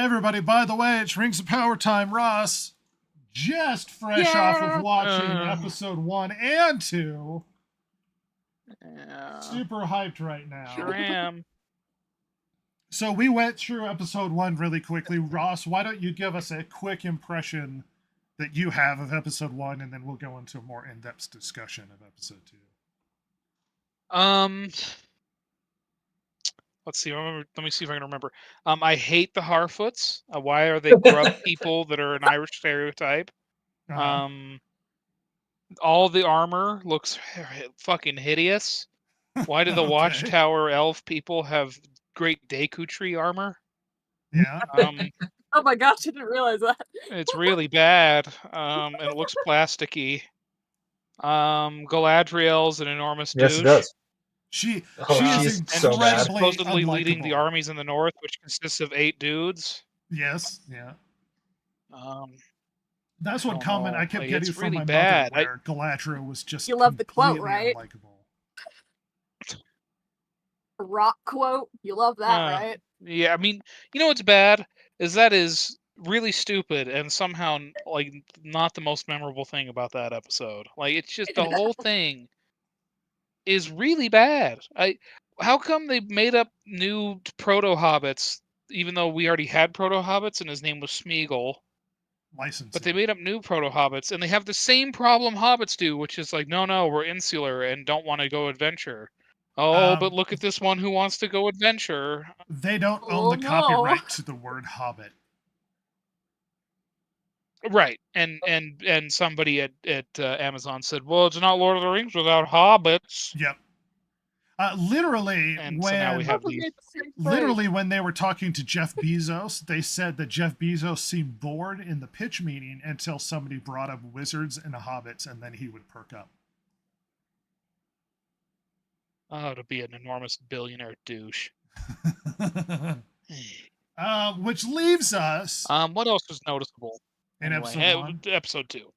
everybody, by the way, it's Rings of Power time. Ross, just fresh off of watching episode 1 and 2. Super hyped right now. Sure am. So we went through episode 1 really quickly. Ross, why don't you give us a quick impression that you have of episode 1, and then we'll go into a more in-depth discussion of episode 2. Let's see. Let me see if I can remember. I hate the Harfoots. Why are they grub people that are an Irish stereotype? All the armor looks fucking hideous. Why do the Watchtower elf people have great Deku armor? Yeah. Oh my gosh, I didn't realize that. It's really bad. And it looks plasticky. Galadriel's an enormous douche. Yes, it does. She's so bad. Supposedly leading the armies in the north, which consists of 8 dudes. Yes, yeah. That's one comment I kept getting from really my bad. mother, where Galadriel was just You love the quote, right? Unlikable. A rock quote. You love that, right? Yeah, I mean, you know what's bad is that is really stupid and somehow like not the most memorable thing about that episode. Like it's just the whole thing is really bad. How come they made up new proto hobbits even though we already had proto hobbits and his name was Smeagol? Licensing. But they made up new proto hobbits and they have the same problem hobbits do, which is like, no, we're insular and don't want to go adventure. Oh, but look at this one who wants to go adventure. They don't own the copyright to the word hobbit. Right, and somebody at Amazon said, "Well, it's not Lord of the Rings without hobbits." Yep. Literally, and so now we have these. Literally, when they were talking to Jeff Bezos, they said that Jeff Bezos seemed bored in the pitch meeting until somebody brought up wizards and hobbits, and then he would perk up. Oh, to be an enormous billionaire douche. Which leaves us. What else was noticeable? In episode 1? Episode 2.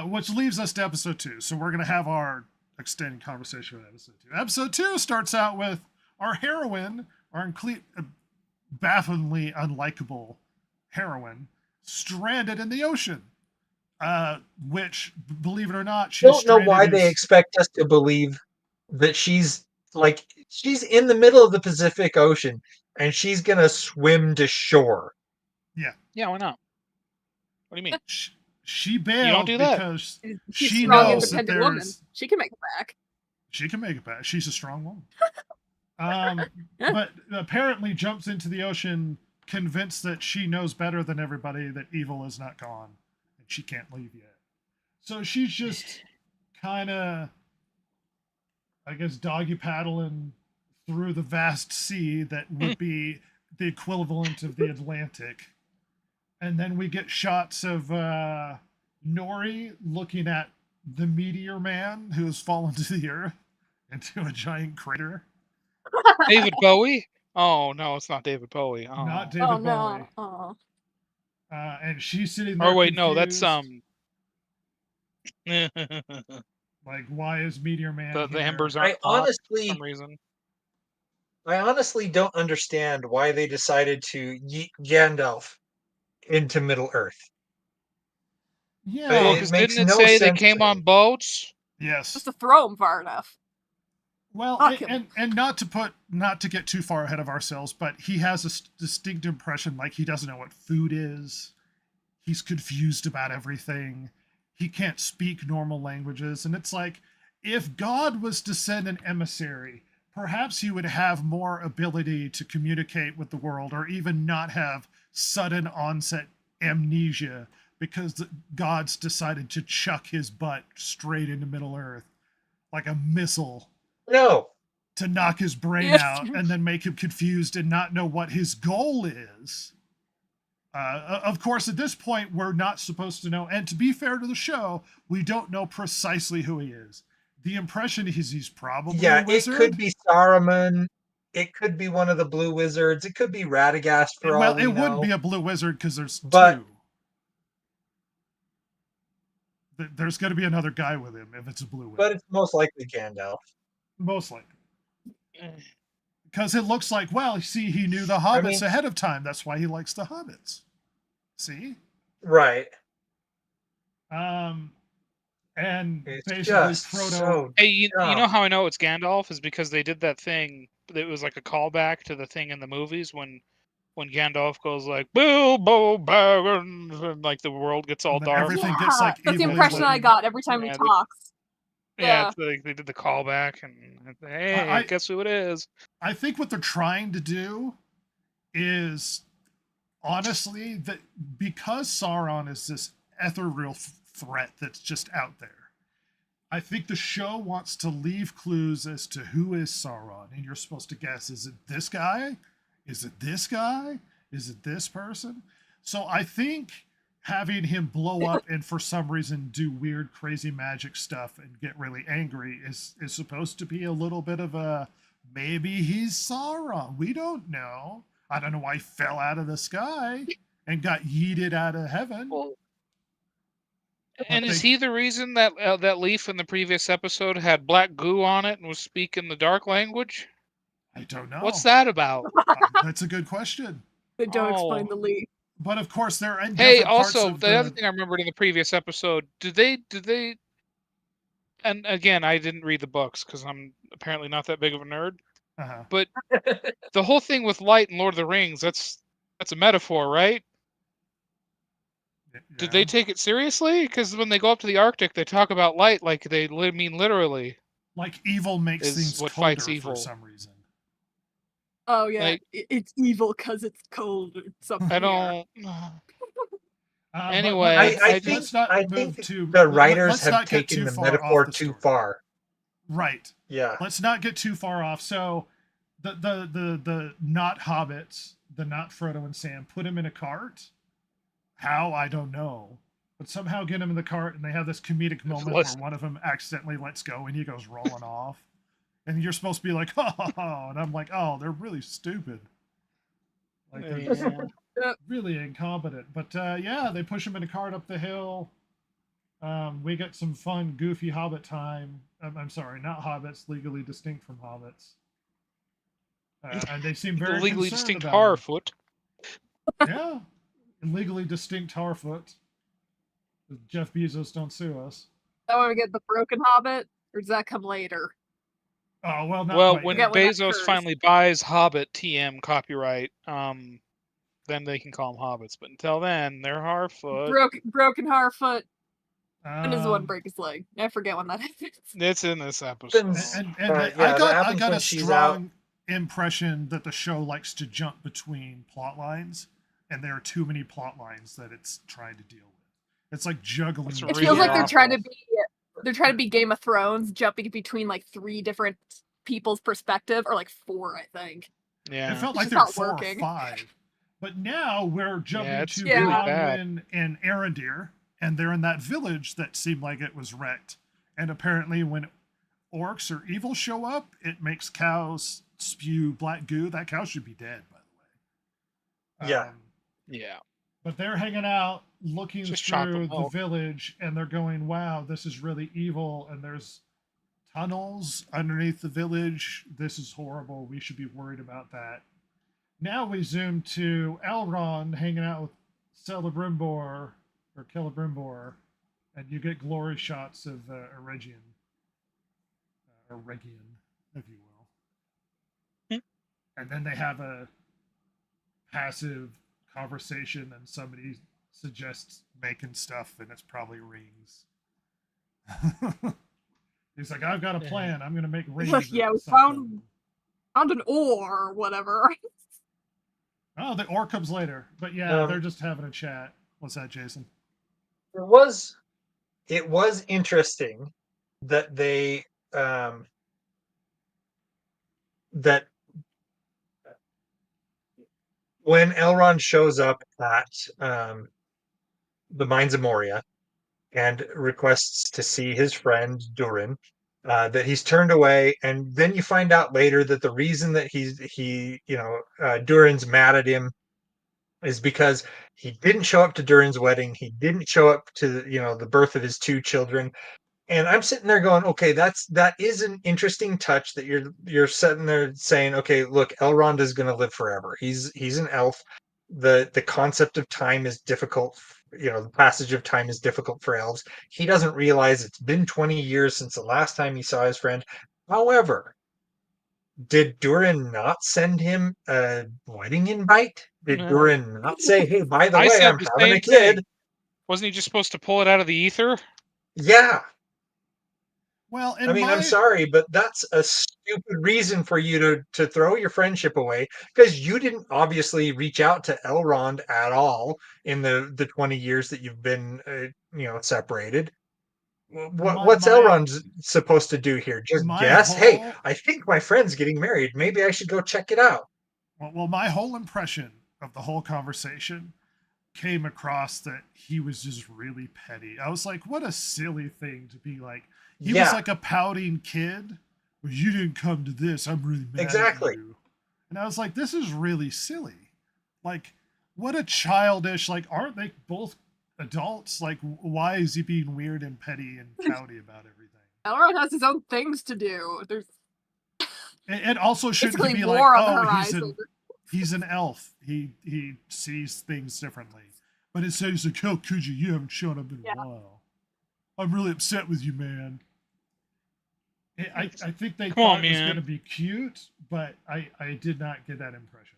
Which leaves us to episode 2. So we're going to have our extended conversation with episode 2. Episode 2 starts out with our heroine, our bafflingly unlikable heroine, stranded in the ocean. Which, believe it or not, I don't know why they expect us to believe that she's in the middle of the Pacific Ocean and she's going to swim to shore. Yeah. Yeah, why not? What do you mean? She bailed. You don't do that. Because she's she strong, knows that independent woman. She can make it back. She can make it back. She's a strong woman. But apparently jumps into the ocean convinced that she knows better than everybody that evil is not gone and she can't leave yet. So she's just kind of, I guess, doggy paddling through the vast sea that would be the equivalent of the Atlantic. And then we get shots of Nori looking at the meteor man who has fallen to the earth into a giant crater. David Bowie? Oh, no, it's not David Bowie. Oh. Not David Bowie. Oh. And she's sitting there. Oh, wait, confused. no, that's like, why is Meteor Man the embers aren't for some reason. I honestly don't understand why they decided to yeet Gandalf into Middle Earth. Yeah, well, because didn't it say they came on boats? Yes. Just to throw them far enough. Well, and not to get too far ahead of ourselves, but he has a distinct impression like he doesn't know what food is. He's confused about everything. He can't speak normal languages. And it's like, if God was to send an emissary, perhaps he would have more ability to communicate with the world or even not have sudden onset amnesia because the gods decided to chuck his butt straight into Middle Earth like a missile. No. To knock his brain out and then make him confused and not know what his goal is. Of course, at this point, we're not supposed to know. And to be fair to the show, we don't know precisely who he is. The impression is he's probably a wizard. It could be Saruman. It could be one of the blue wizards. It could be Radagast for all we know. Well, it wouldn't be a blue wizard because there's two. There's going to be another guy with him if it's a blue wizard. But it's most likely Gandalf. Most likely. Because it looks like, well, see, he knew the hobbits mean- ahead of time. That's why he likes the hobbits. See? Right. And It's basically just Frodo. so Hey, you dumb. know how I know it's Gandalf is because they did that thing that was like a callback to the thing in the movies when Gandalf goes like Bilbo Baggins and like the world gets all And then dark. everything Yeah, gets like that's the evilly impression I lit. got every time Yeah, he they- talks. Yeah, Yeah. it's like they did the callback and hey, guess who it is? I think what they're trying to do is honestly that because Sauron is this ethereal threat that's just out there. I think the show wants to leave clues as to who is Sauron, and you're supposed to guess: is it this guy? Is it this guy? Is it this person? So I think having him blow up and for some reason do weird, crazy magic stuff and get really angry is supposed to be a little bit of a maybe he's Sauron. We don't know. I don't know why he fell out of the sky and got yeeted out of heaven. Well, But and is they- he the reason that that leaf in the previous episode had black goo on it and was speaking the dark language? I don't know. What's that about? That's a good question. They don't explain Oh. the leaf. But of course, they're in Hey, different parts also of the other thing I remembered in the previous episode, did they? And again, I didn't read the books because I'm apparently not that big of a nerd. Uh-huh. But the whole thing with light in Lord of the Rings, that's a metaphor, right? Did they take it seriously? Because when they go up to the Arctic, they talk about light like they mean literally. Like evil makes Is things what colder fights for evil. some reason. Oh yeah, Like- it's evil because it's cold. Or something. I don't. But Anyway, I let's not I move think to the writers let's have not get taken too the far off metaphor the too story. far. Right. Yeah. Let's not get too far off. So the not hobbits, the not Frodo and Sam, put him in a cart. How? I don't know. But somehow get him in the cart, and they have this comedic moment where one of them accidentally lets go, and he goes rolling off. And you're supposed to be like, oh, and I'm like, oh, they're really stupid. Like they're just really incompetent. But yeah, they push him in a cart up the hill. We get some fun, goofy Hobbit time. I'm sorry, not hobbits, legally distinct from hobbits. And they seem very legally concerned distinct about him. Harfoot. Yeah, and legally distinct Harfoot. Jeff Bezos, don't sue us. That when we get the broken hobbit, or does that come later? Oh well, not Well, quite when yet. when that Bezos occurs. finally buys Hobbit TM copyright, then they can call them hobbits. But until then, they're Harfoot. Broken Harfoot. When does one Um, break his leg? I forget when that happens. It's in this episode. and Yeah, I that got happens a when she's strong impression that the show likes to jump between plot lines, and there are too many plot lines that it's trying to deal with. It's like juggling. It's It really feels like they're awful. trying to be Game of Thrones, jumping between like 3 different people's perspective, or like 4, I think. Yeah. It felt It's like just there were not 4 working. or 5. But now we're jumping it's to really bad. Bronwyn and Arondir, and they're in that village that seemed like it was wrecked. And apparently when orcs or evil show up, it makes cows spew black goo. That cow should be dead, by the way. Yeah. Yeah. But they're hanging out, looking Just chocolate through the milk. village, and they're going, wow, this is really evil, and there's tunnels underneath the village. This is horrible. We should be worried about that. Now we zoom to Elrond hanging out with Celebrimbor, and you get glory shots of Eregion, if you will. And then they have a passive conversation, and somebody suggests making stuff, and it's probably rings. He's like, I've got a plan. I'm going to make rings. Yeah, of we something." found an ore or whatever. Oh, the ore comes later. But yeah, Um, they're just having a chat. What's that, Jason? It was interesting that they that when Elrond shows up at the Mines of Moria and requests to see his friend Durin, that he's turned away, and then you find out later that the reason that Durin's mad at him is because he didn't show up to Durin's wedding. He didn't show up to the birth of his 2 children. And I'm sitting there going, okay, that is an interesting touch that you're sitting there saying, okay, look, Elrond is going to live forever. He's an elf. The concept of time is difficult. The passage of time is difficult for elves. He doesn't realize it's been 20 years since the last time he saw his friend. However, did Durin not send him a wedding invite? Did No. Durin not say, hey, by the I way, said I'm the having same a kid? thing. Wasn't he just supposed to pull it out of the ether? Yeah. Well, I mean, I'm sorry, but that's a stupid reason for you to throw your friendship away, because you didn't obviously reach out to Elrond at all in the 20 years that you've been separated. What's Elrond supposed to do here? Just guess? Hey, I think my friend's getting married. Maybe I should go check it out. Well, my whole impression of the whole conversation came across that he was just really petty. I was like, what a silly thing to be like. He was like a pouting kid. Well, you didn't come to this. I'm really mad at you. And I was like, this is really silly. Like, what a childish, like, aren't they both adults? Like, why is he being weird and petty and pouty about everything? Elrond has his own things to do. There's it also shouldn't be like, oh, he's an elf. He sees things differently. But it says like, oh, Kuja, you haven't shown up in a while. I'm really upset with you, man. I think they thought it was going to be cute, but I did not get that impression.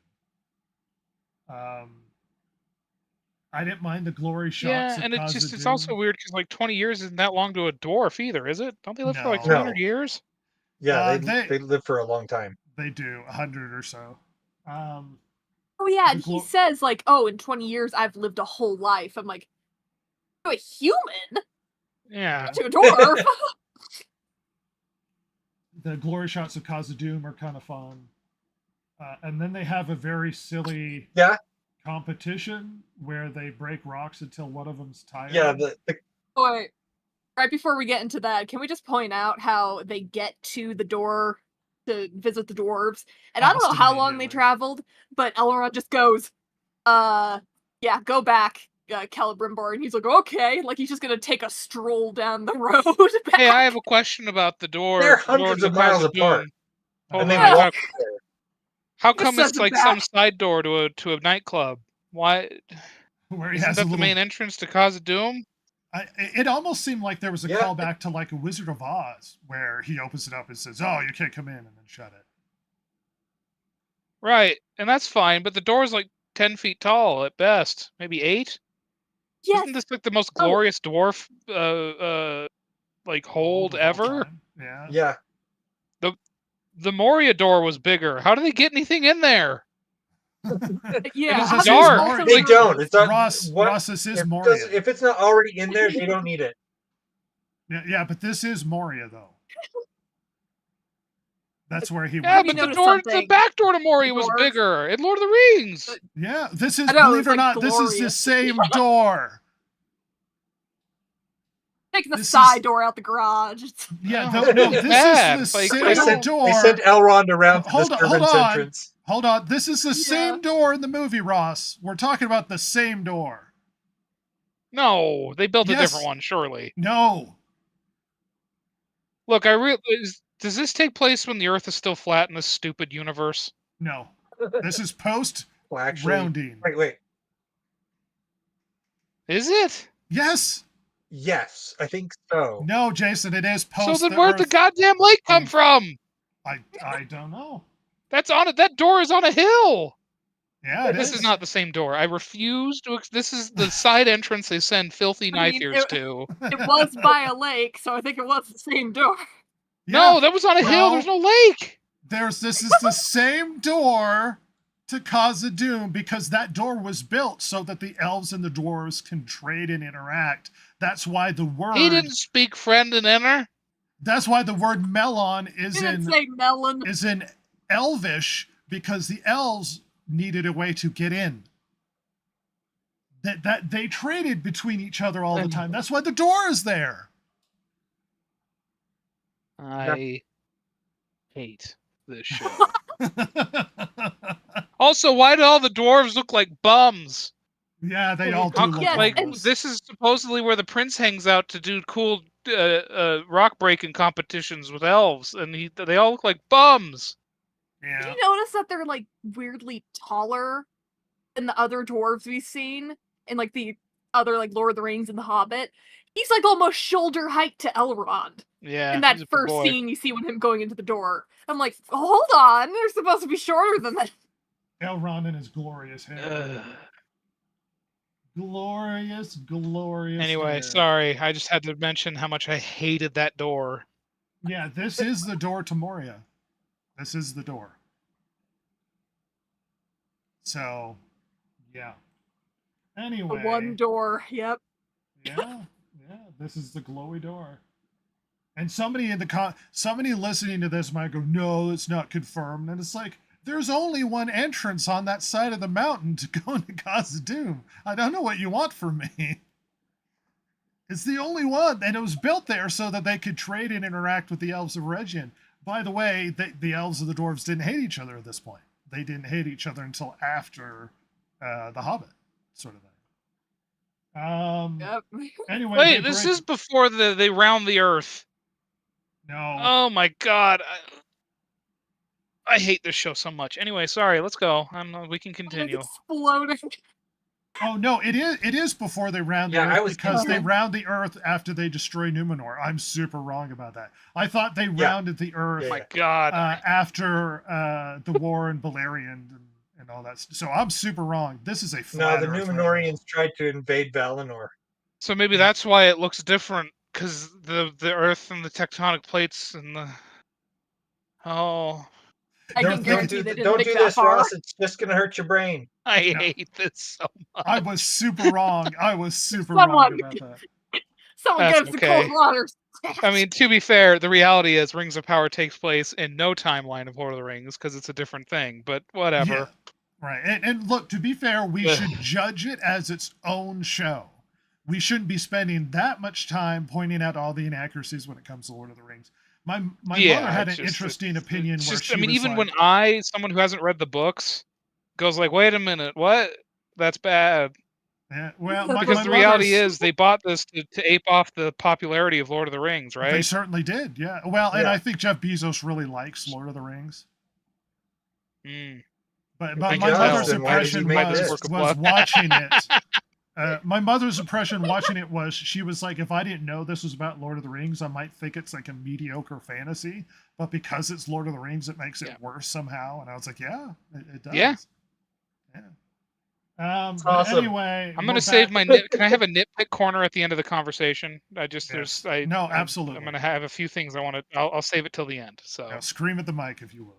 I didn't mind the glory shots. Yeah, and it's also weird because like 20 years isn't that long to a dwarf either, is it? Don't they live for like 300 years? Yeah, they live for a long time. They do, 100 or so. Oh yeah, and he says like, "Oh, in 20 years, I've lived a whole life." I'm like, "To a human? Yeah, to a dwarf." The glory shots of Khazad-dûm are kind of fun, and then they have a very silly competition where they break rocks until one of them's tired. Yeah. Wait, right before we get into that, can we just point out how they get to the door to visit the dwarves? And I don't know how long they traveled, but Elrond just goes, yeah, go back, Celebrimbor. And he's like, okay. Like, he's just gonna take a stroll down the road back. Hey, I have a question about the door. They're hundreds of miles apart. And they walk there. How come it's like some side door to a nightclub? Why? Where he Isn't has that the main entrance to Khazad-dûm? It almost seemed like there was a callback to like a Wizard of Oz, where he opens it up and says, "Oh, you can't come in," and then shut it. Right, and that's fine, but the door's like 10 feet tall at best, maybe 8. Yes. Isn't this like the most glorious dwarf like hold ever? Yeah. The Moria door was bigger. How do they get anything in there? Yeah, it's dark. They don't. It's not, Ross, this is Moria. If it's not already in there, they don't need it. Yeah, but this is Moria, though. That's where he went. Yeah, but the back door to Moria was bigger in Lord of the Rings. Yeah, this is, believe it or not, this is the same door. Take the side door out the garage. Yeah, no, this is the same door. They sent Elrond around to the servant's entrance. Hold on, this is the same door in the movie, Ross. We're talking about the same door. No, they built a different one, surely. No. Look, I realize. Does this take place when the Earth is still flat in this stupid universe? No. This is post-rounding. Wait. Is it? Yes. Yes, I think so. No, Jason, it is post. So then where'd the goddamn lake come from? I don't know. That's on it. That door is on a hill. Yeah, this is not the same door. I refuse to. This is the side entrance they send filthy knife-ears to. It was by a lake, so I think it was the same door. Yeah. No, that was on a hill. There's no lake. This is the same door to Khazad-dûm, because that door was built so that the elves and the dwarves can trade and interact. That's why the word... He didn't speak friend and enter. That's why the word melon is is in Elvish, because the elves needed a way to get in. That they traded between each other all the time. That's why the door is there. I hate this show. Also, why do all the dwarves look like bums? Yeah, they all do look like this is supposedly where the prince hangs out to do cool rock breaking competitions with elves, and they all look like bums. Did Yeah. you notice that they're like weirdly taller than the other dwarves we've seen in like the other like Lord of the Rings and The Hobbit? He's like almost shoulder height to Elrond. Yeah, In that he's a big first boy. scene you see when him going into the door. I'm like, hold on, they're supposed to be shorter than that. Elrond and his glorious hair. Glorious, glorious Anyway, hair. sorry, I just had to mention how much I hated that door. Yeah, this is the door to Moria. This is the door. So, yeah. Anyway. The one door, yep. Yeah, this is the glowy door. And somebody in the somebody listening to this might go, "No, it's not confirmed." And it's like, there's only one entrance on that side of the mountain to go into Khazad-dûm. I don't know what you want from me. It's the only one, and it was built there so that they could trade and interact with the elves of Region. By the way, the elves and the dwarves didn't hate each other at this point. They didn't hate each other until after The Hobbit, sort of thing. Yep. Anyway, Wait, this is before they round the Earth. No. Oh my god. I hate this show so much. Anyway, sorry, let's go. We can continue. Exploding. Oh no, it is before they round the Earth because they round the Earth after they destroy Numenor. I'm super wrong about that. I thought they rounded the Earth. Oh my god. After the war in Beleriand and all that. So I'm super wrong. This is a flat No, the Earth Numenorians tried to invade Valinor. So maybe that's why it looks different, because the Earth and the tectonic plates and the Don't do this, Ross. It's just gonna hurt your brain. I hate this so much. I was super wrong. I was super wrong about that. Someone gives the cold water. I mean, to be fair, the reality is Rings of Power takes place in no timeline of Lord of the Rings because it's a different thing, but whatever. Yeah, right. And look, to be fair, we should judge it as its own show. We shouldn't be spending that much time pointing out all the inaccuracies when it comes to Lord of the Rings. My mother had an interesting opinion where she was even like, when someone who hasn't read the books, goes like, wait a minute, what? That's bad. Yeah, well, because the reality is they bought this to ape off the popularity of Lord of the Rings, right? They certainly did, yeah. Well, and I think Jeff Bezos really likes Lord of the Rings. But my mother's impression was watching it. My mother's impression watching it was she was like, if I didn't know this was about Lord of the Rings, I might think it's like a mediocre fantasy. But because it's Lord of the Rings, it makes it worse somehow. And I was like, yeah, it does. Yeah. Awesome. Anyway, I'm going to save my nit. Can I have a nitpick corner at the end of the conversation? No, absolutely. I'm going to have a few things I want to. I'll save it till the end. So scream at the mic if you will.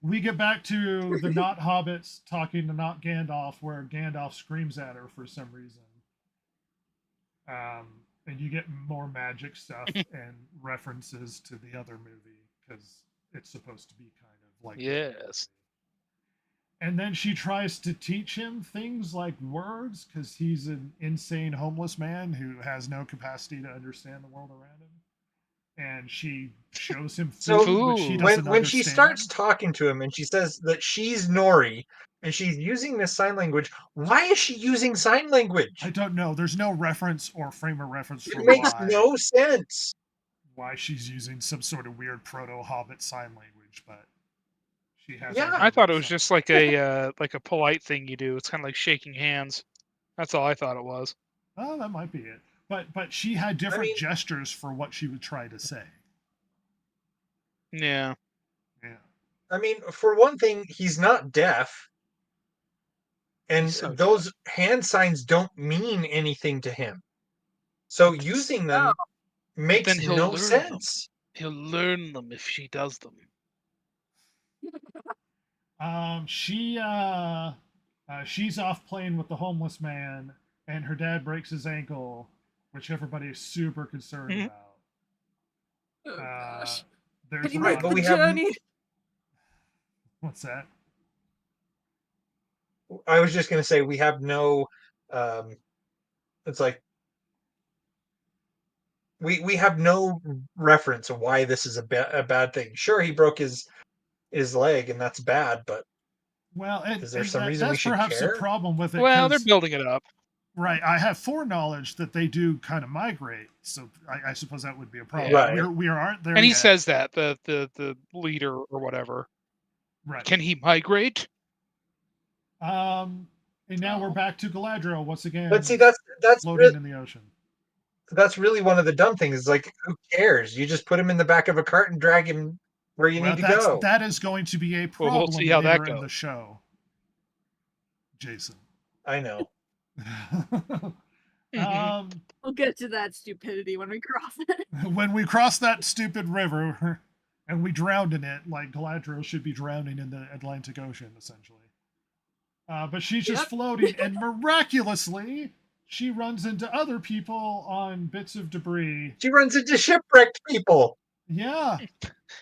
We get back to the not hobbits talking to not Gandalf, where Gandalf screams at her for some reason. And you get more magic stuff and references to the other movie because it's supposed to be kind of like yes. And then she tries to teach him things like words because he's an insane homeless man who has no capacity to understand the world around him. And she shows him food, which he doesn't when she starts talking to him and she says that she's Nori and she's using this sign language, why is she using sign language? I don't know. There's no reference or frame of reference for it makes no sense. Why she's using some sort of weird proto-Hobbit sign language, but she has. Yeah, I thought it was just like a polite thing you do. It's kind of like shaking hands. That's all I thought it was. Oh, that might be it. But she had different gestures for what she would try to say. Yeah. Yeah. I mean, for one thing, he's not deaf. And those hand signs don't mean anything to him. So using them makes no sense. He'll learn them if she does them. She's off playing with the homeless man, and her dad breaks his ankle, which everybody is super concerned about. Oh, gosh. There's but we have. What's that? I was just going to say we have no. It's like we have no reference of why this is a bad thing. Sure, he broke his leg, and that's bad, but well, is there some reason we should perhaps care? a problem with it? Well, they're building it up. Right. I have foreknowledge that they do kind of migrate, so I suppose that would be a problem. Right. We aren't there And he yet. says that the leader or whatever. Right. Can he migrate? And now we're Oh. back to Galadriel once again. But see, that's floating in the ocean. That's really one of the dumb things. Like, who cares? You just put him in the back of a cart and drag him where you need to go. That is going to be a Well, problem we'll see how that later in goes. the show, Jason. I know. We'll get to that stupidity when we cross it. When we cross that stupid river and we drown in it, like Galadriel should be drowning in the Atlantic Ocean, essentially. But she's just floating, and miraculously, she runs into other people on bits of debris. She runs into shipwrecked people. Yeah.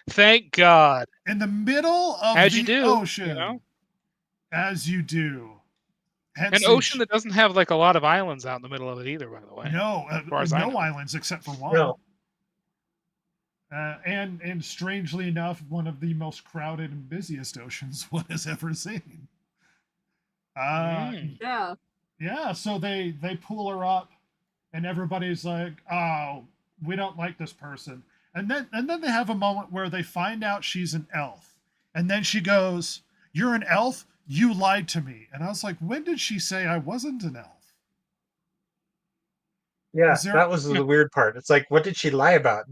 Thank God. In the middle of the ocean. You know? As you do. Hence An ocean that doesn't have like a lot of islands out in the middle of it either, by the way. No, no islands except for one. No. And strangely enough, one of the most crowded and busiest oceans one has ever seen. Yeah. Yeah, so they pull her up, and everybody's like, "Oh, we don't like this person." And then they have a moment where they find out she's an elf, and then she goes, "You're an elf? You lied to me." And I was like, "When did she say I wasn't an elf?" Yeah, that was the weird part. It's like, what did she lie about?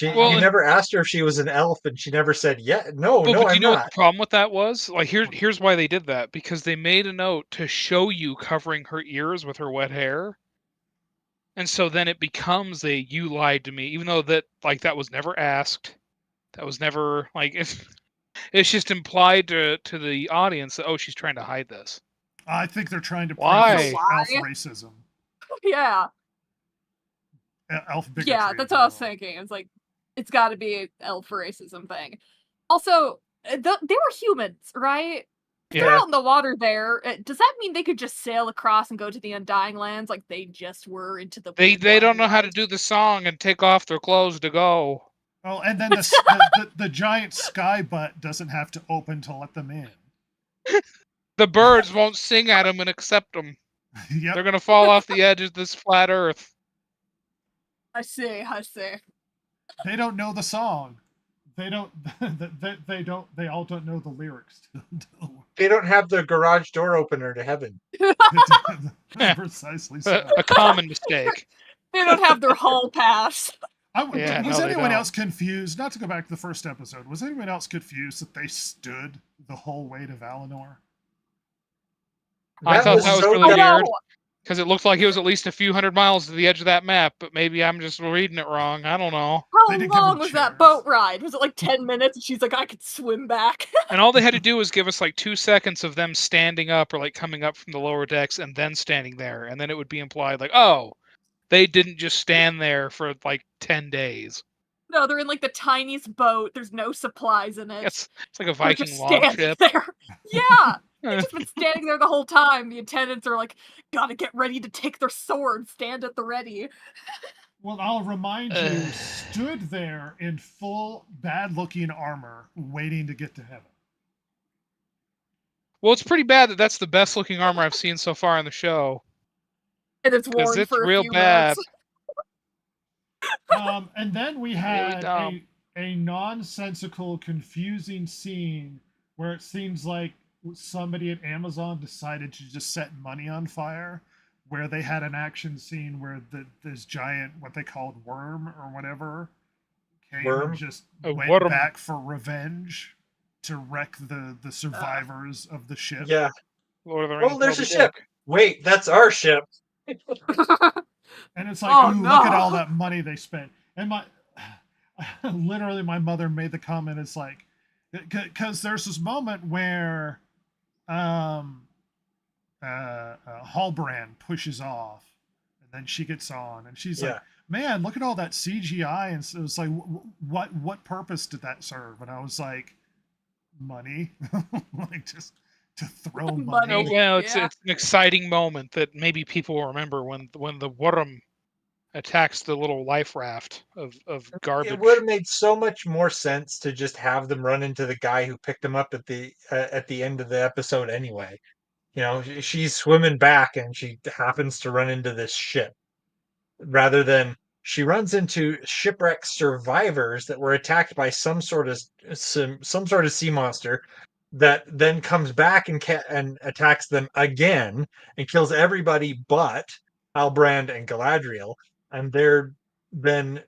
You never asked her if she was an elf, and she never said, "Yeah, no, but I'm do you know not." what the problem with that was? Like, here's why they did that. Because they made a note to show you covering her ears with her wet hair. And so then it becomes a "you lied to me," even though that was never asked. That was never like it's just implied to the audience that she's trying to hide this. I think they're trying to preface elf racism. Yeah. Elf bigotry. Yeah, that's what I was thinking. It's like it's got to be an elf racism thing. Also, they were humans, right? Yeah. They're out in the water there. Does that mean they could just sail across and go to the Undying Lands like they just were into the? They don't know how to do the song and take off their clothes to go. Oh, and then the giant sky butt doesn't have to open to let them in. The birds won't sing at them and accept them. Yep. They're gonna fall off the edge of this flat Earth. I see. They don't know the song. They don't. They all don't know the lyrics. They don't have the garage door opener to heaven. Precisely so. A common mistake. They don't have their hall pass. Was anyone else confused? Not to go back to the first episode. Was anyone else confused that they stood the whole way to Valinor? I thought that was so really weird. Because it looked like it was at least a few hundred miles to the edge of that map, but maybe I'm just reading it wrong. I don't know. How long was that boat ride? Was it like 10 minutes? And she's like, I could swim back. And all they had to do was give us like 2 seconds of them standing up or like coming up from the lower decks and then standing there. And then it would be implied like, oh, they didn't just stand there for like 10 days. No, they're in like the tiniest boat. There's no supplies in it. It's like a Viking longship. Yeah. They've just been standing there the whole time. The attendants are like, gotta get ready to take their swords, stand at the ready. Well, I'll remind you, stood there in full bad-looking armor, waiting to get to heaven. Well, it's pretty bad that that's the best-looking armor I've seen so far in the show. And it's worn for real a few bad. minutes. And then we had really a nonsensical, confusing scene where it seems like somebody at Amazon decided to just set money on fire, where they had an action scene where this giant, what they called worm or whatever, came and just went back for revenge to wreck the survivors of the ship. Yeah. Lord of the Rings. Oh, there's a ship. Wait, that's our ship. And it's like, look at all that money they spent. And literally my mother made the comment, it's like, because there's this moment where Hallbrand pushes off, and then she gets on, and she's like, "Man, look at all that CGI!" And so it was like, "What purpose did that serve?" And I was like, "Money, like just to throw money." Oh, well, it's an exciting moment that maybe people will remember when the worm attacks the little life raft of garbage. It would have made so much more sense to just have them run into the guy who picked them up at the end of the episode anyway. she's swimming back and she happens to run into this ship, rather than she runs into shipwreck survivors that were attacked by some sort of sea monster that then comes back and attacks them again and kills everybody but Halbrand and Galadriel, and they're then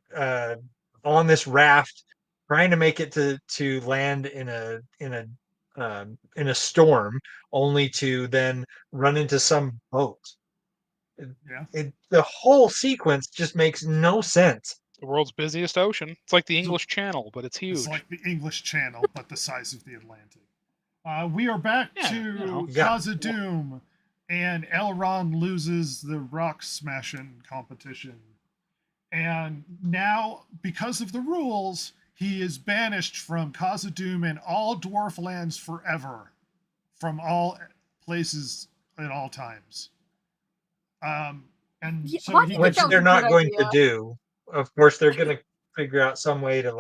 on this raft trying to make it to land in a storm, only to then run into some boat. Yeah. The whole sequence just makes no sense. The world's busiest ocean. It's like the English Channel, but it's huge. It's like the English Channel, but the size of the Atlantic. We are back to Yeah. Khazad-dûm, and Elrond loses the rock smashing competition. And now, because of the rules, he is banished from Khazad-dûm and all dwarf lands forever, from all places at all times. And Yeah, so why do you Which think that was they're a not good going idea? to do. Of course, they're going to figure out some way to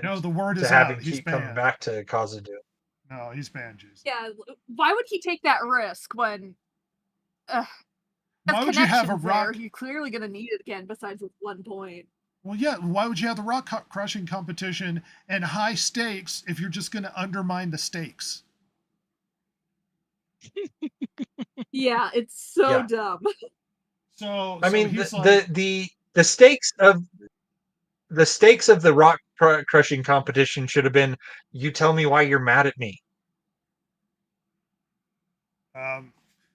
no, the word to is have out. him He's keep coming banned. back to Khazad-dûm. No, he's banned, Jason. Yeah, why would he take that risk when Why would you have a rock? You're clearly gonna need it again besides at one point. Well, yeah. Why would you have the rock crushing competition and high stakes if you're just going to undermine the stakes? Yeah, it's so Yeah. dumb. So I mean, he's like, the stakes of the rock crushing competition should have been, you tell me why you're mad at me.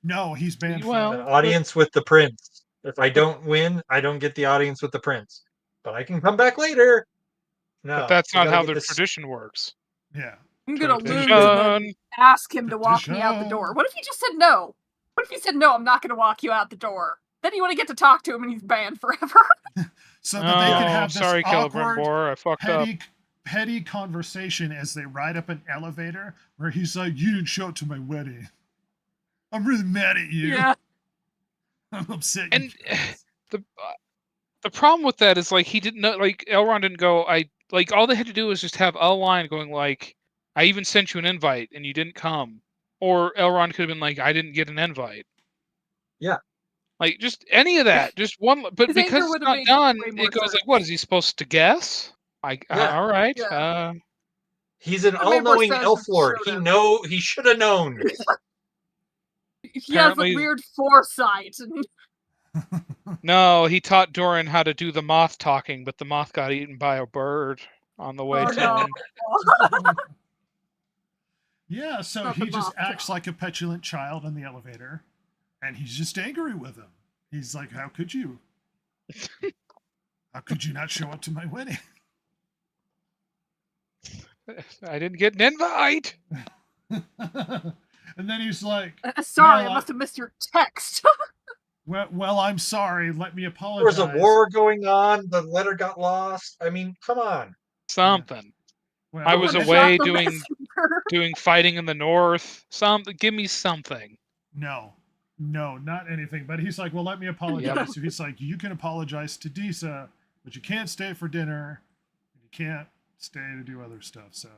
no, he's banned. Well, An audience with the prince. If I don't win, I don't get the audience with the prince. But I can come back later. No, but that's we not gotta how get the this. tradition works. Yeah. I'm gonna lose Tradition. when ask him to walk me out the door. Tradition. What if he just said no? What if he said no, I'm not gonna walk you out the door? Then you want to get to talk to him and he's banned forever. So that they can have this sorry, awkward, Celebrimbor, I fucked up. petty conversation as they ride up an elevator where he's like, "You didn't show up to my wedding. I'm really mad at you. Yeah. I'm upset." And the problem with that is like he didn't know, like Elrond didn't go. All they had to do was just have a line going like, "I even sent you an invite and you didn't come," or Elrond could have been like, "I didn't get an invite." Yeah. Like just any of that, just one. But His because anger it's would have not made done, way more it goes sense. like, "What is he supposed to guess?" Like, Yeah. all right, Yeah. He's an It made more all-knowing sense elf if he lord. showed him. He should have known. He has Apparently- a weird foresight. No, he taught Doran how to do the moth talking, but the moth got eaten by a bird on the way Oh, to no. him. Yeah, so Not he the just moth acts job. like a petulant child in the elevator, and he's just angry with him. He's like, "How could you? How could you not show up to my wedding?" I didn't get an invite. And then he's like, Sorry, Well, I must have missed your text. well, I'm sorry. Let me There apologize. was a war going on. The letter got lost. I mean, come on. Something. Well, I was Someone away shot the doing messenger. doing fighting in the north. Give me something. No, not anything. But he's like, well, let me apologize. Yep. So he's like, you can apologize to Disa, but you can't stay for dinner. You can't stay to do other stuff. So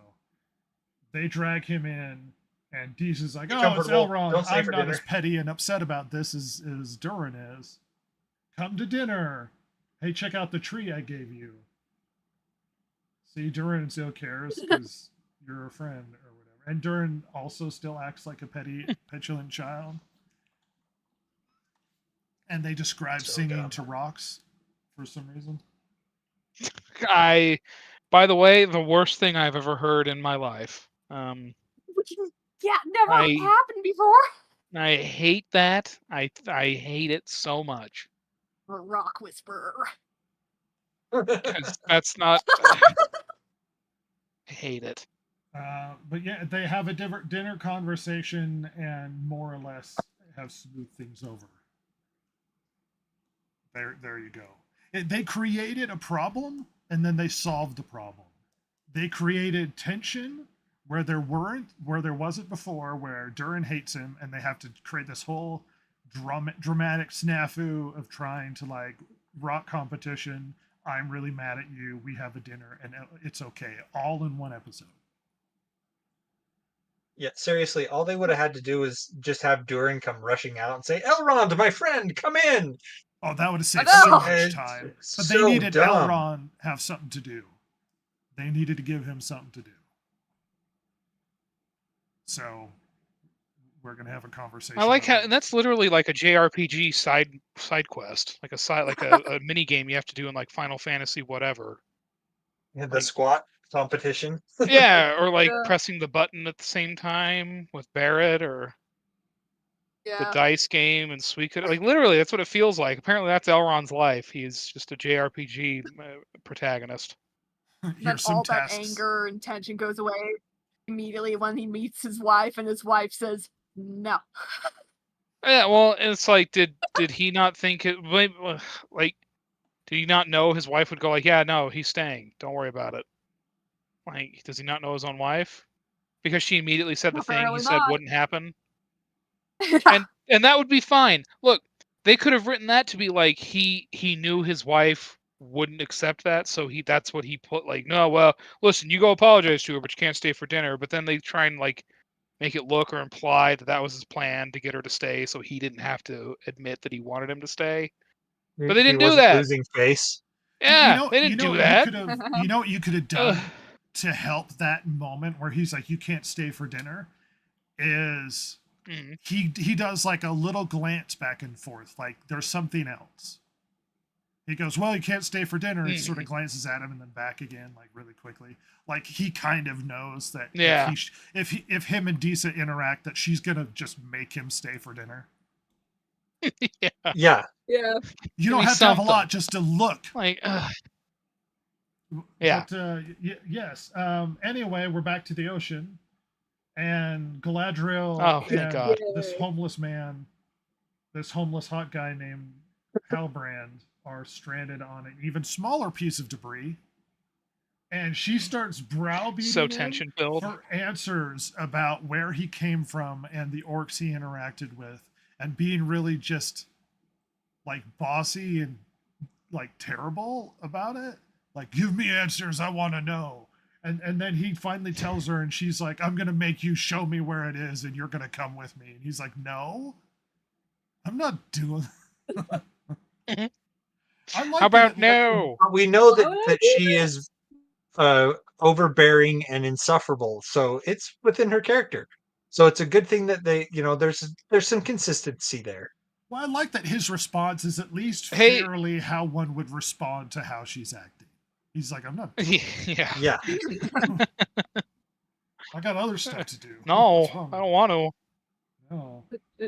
they drag him in, and Disa's like, Be oh, it's comfortable. Elrond. Don't stay I'm for not dinner." as petty and upset about this as Durin is. Come to dinner. Hey, check out the tree I gave you. See, Durin still cares because you're a friend or whatever. And Durin also still acts like a petulant child. And they describe So singing dumb. to rocks for some reason. By the way, the worst thing I've ever heard in my life. Yeah, never happened before. I hate that. I hate it so much. A rock whisperer. 'Cause that's not. I hate it. But yeah, they have a different dinner conversation and more or less have smoothed things over. There you go. They created a problem and then they solved the problem. They created tension where there wasn't before, where Durin hates him, and they have to create this whole dramatic snafu of trying to like rock competition. I'm really mad at you. We have a dinner and it's okay. All in one episode. Yeah, seriously, all they would have had to do is just have Durin come rushing out and say, Elrond, my friend, come in. Oh, that would have saved know! so much And time. But so they needed dumb. Elrond have something to do. They needed to give him something to do. So we're gonna have a conversation. I like how, about and that's literally like a JRPG side quest, like a mini game you have to do in like Final Fantasy whatever. The Like- squat competition. Yeah, or like Yeah. pressing the button at the same time with Barrett, or the Yeah. dice game and Suikoden. Like literally, that's what it feels like. Apparently, that's Elrond's life. He's just a JRPG protagonist. Then here's some all that tests. anger and tension goes away immediately when he meets his wife, and his wife says no. Yeah, well, it's like, did he not think it? Like, did he not know his wife would go like, yeah, no, he's staying. Don't worry about it. Like, does he not know his own wife? Because she immediately said the thing he Apparently said not. wouldn't happen, and that would be fine. Look, they could have written that to be like he knew his wife wouldn't accept that, so that's what he put. Like, no, well, listen, you go apologize to her, but you can't stay for dinner. But then they try and like make it look or imply that that was his plan to get her to stay, so he didn't have to admit that he wanted him to stay. But they He didn't do wasn't that. losing face. Yeah, they didn't do that. You know what you could have done Ugh. to help that moment where he's like, "You can't stay for dinner," is Mhm. he does like a little glance back and forth, like there's something else. He goes, "Well, you can't stay for dinner." He sort of glances at him and then back again, like really quickly. Like he kind of knows that Yeah. if him and Disa interact, that she's gonna just make him stay for dinner. Yeah, Yeah. Yeah. You don't me have to have a something. lot just to look. like, yeah. But yes. Anyway, we're back to the ocean, and Galadriel Oh, thank and God. this homeless man, this homeless hot guy named Halbrand, are stranded on an even smaller piece of debris. And she starts browbeating So him tension filled. for answers about where he came from and the orcs he interacted with, and being really just like bossy and like terrible about it. Like, give me answers, I want to know. And then he finally tells her, and she's like, "I'm gonna make you show me where it is, and you're gonna come with me." And he's like, "No, I'm not doing." I like How about that- no? But we know that, Oh, that she is overbearing and insufferable, so it's within her character. So it's a good thing that they, there's some consistency there. Well, I like that his response is at least Hey- fairly how one would respond to how she's acting. He's like, "I'm not. Yeah. Yeah. I got other stuff to do." No, What's wrong I with don't want to. you? No.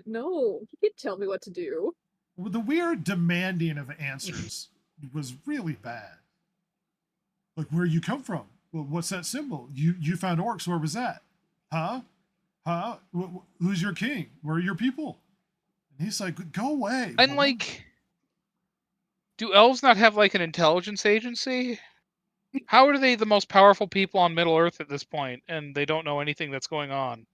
No, he can't tell me what to do. Well, the weird demanding of answers was really bad. Like, where you come from? Well, what's that symbol? You found orcs. Where was that? Huh? Who's your king? Where are your people? And he's like, "Go away." And woman." like, do elves not have like an intelligence agency? How are they the most powerful people on Middle Earth at this point, and they don't know anything that's going on?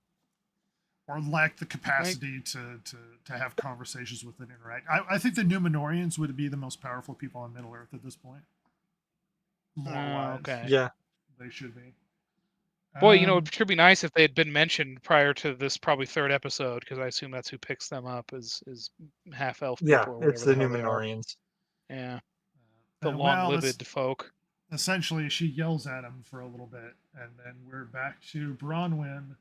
or lack the capacity to have conversations with and interact. I think the Numenorians would be the most powerful people on Middle Earth at this point. Lore-wise, Okay. Yeah. they should be. Boy, it should be nice if they had been mentioned prior to this probably third episode, because I assume that's who picks them up is half elf people Yeah, or whatever it's the hell they are. Numenorians. Yeah, the well, long-lived folk. essentially she yells at him for a little bit, and then we're back to Bronwyn